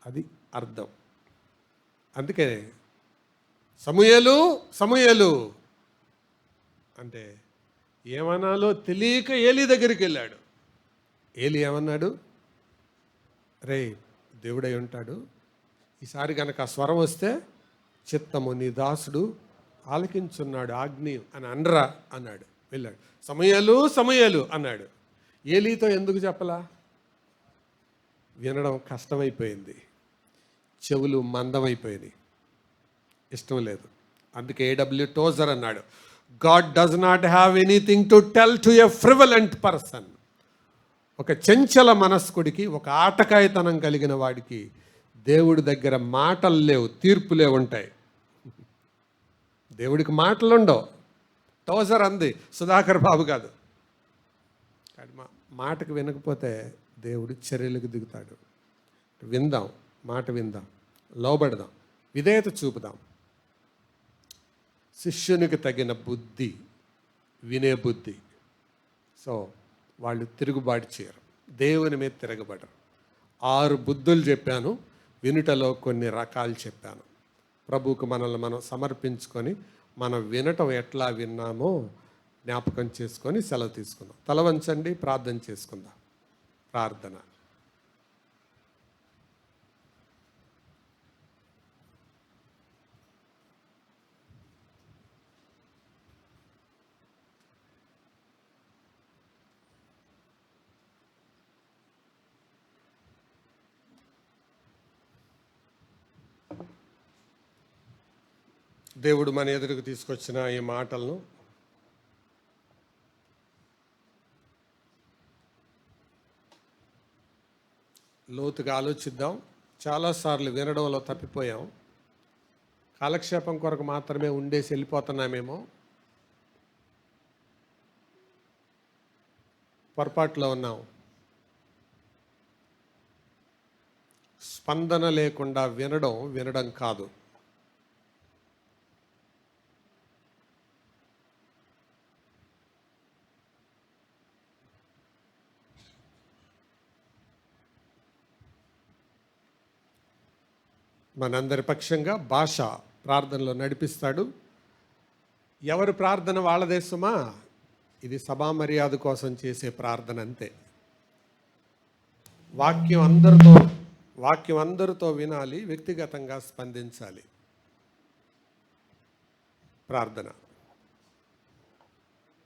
అది అర్థం. అందుకే సమూయేలు అంటే ఏమనాలో తెలియక ఏలీ దగ్గరికి వెళ్ళాడు. ఏలి ఏమన్నాడు? రే, దేవుడై ఉంటాడు, ఈసారి కనుక ఆ స్వరం వస్తే చిత్తము నీ దాసుడు ఆలకించున్నాడు ఆజ్ఞ అని అనరా అన్నాడు. వెళ్ళాడు. సమూయేలు సమూయేలు అన్నాడు. ఏలీతో ఎందుకు చెప్పలా? వినడం కష్టమైపోయింది, చెవులు మందమైపోయినాయి, ఇష్టం లేదు. అందుకే ఏడబ్ల్యూ టోజర్ అన్నాడు, God does not have anything to tell to a frivolent person. ఒక చంచల మనస్కుడికి, ఒక ఆటకాయతనం కలిగిన వాడికి దేవుడి దగ్గర మాటలు లేవు, తీర్పులే ఉంటాయి. దేవుడికి మాటలు ఉండవు. టోజర్ అంది, సుధాకర్ బాబు కాదు. కానీ మాటకు వినకపోతే దేవుడు చర్యలకు దిగుతాడు. విందాం, మాట విందాం, లోబడదాం, విధేయత చూపుదాం. శిష్యునికి తగిన బుద్ధి వినే బుద్ధి. సో వాళ్ళు తిరుగుబాటు చేయరు, దేవుని మీద తిరగబడరు. 6 బుద్ధులు చెప్పాను, వినుటలో కొన్ని రకాలు చెప్పాను. ప్రభువుకు మనల్ని మనం సమర్పించుకొని మనం వినటం ఎట్లా విన్నామో జ్ఞాపకం చేసుకొని సెలవు తీసుకుందాం. తల వంచండి, ప్రార్థన చేసుకుందాం. ప్రార్థన. దేవుడు మన ఎదురుకు తీసుకొచ్చిన ఈ మాటలను లోతుగా ఆలోచిద్దాం. చాలాసార్లు వినడంలో తప్పిపోయాం, కాలక్షేపం కొరకు మాత్రమే ఉండేసి వెళ్ళిపోతున్నామేమో, పొరపాట్లో ఉన్నాం. స్పందన లేకుండా వినడం కాదు. మనందరి పక్షంగా భాష ప్రార్థనలో నడిపిస్తాడు. ఎవరి ప్రార్థన వాళ్ళదే సుమా. ఇది సభా మర్యాద కోసం చేసే ప్రార్థన అంతే. వాక్యం అందరితో వినాలి, వ్యక్తిగతంగా స్పందించాలి. ప్రార్థన.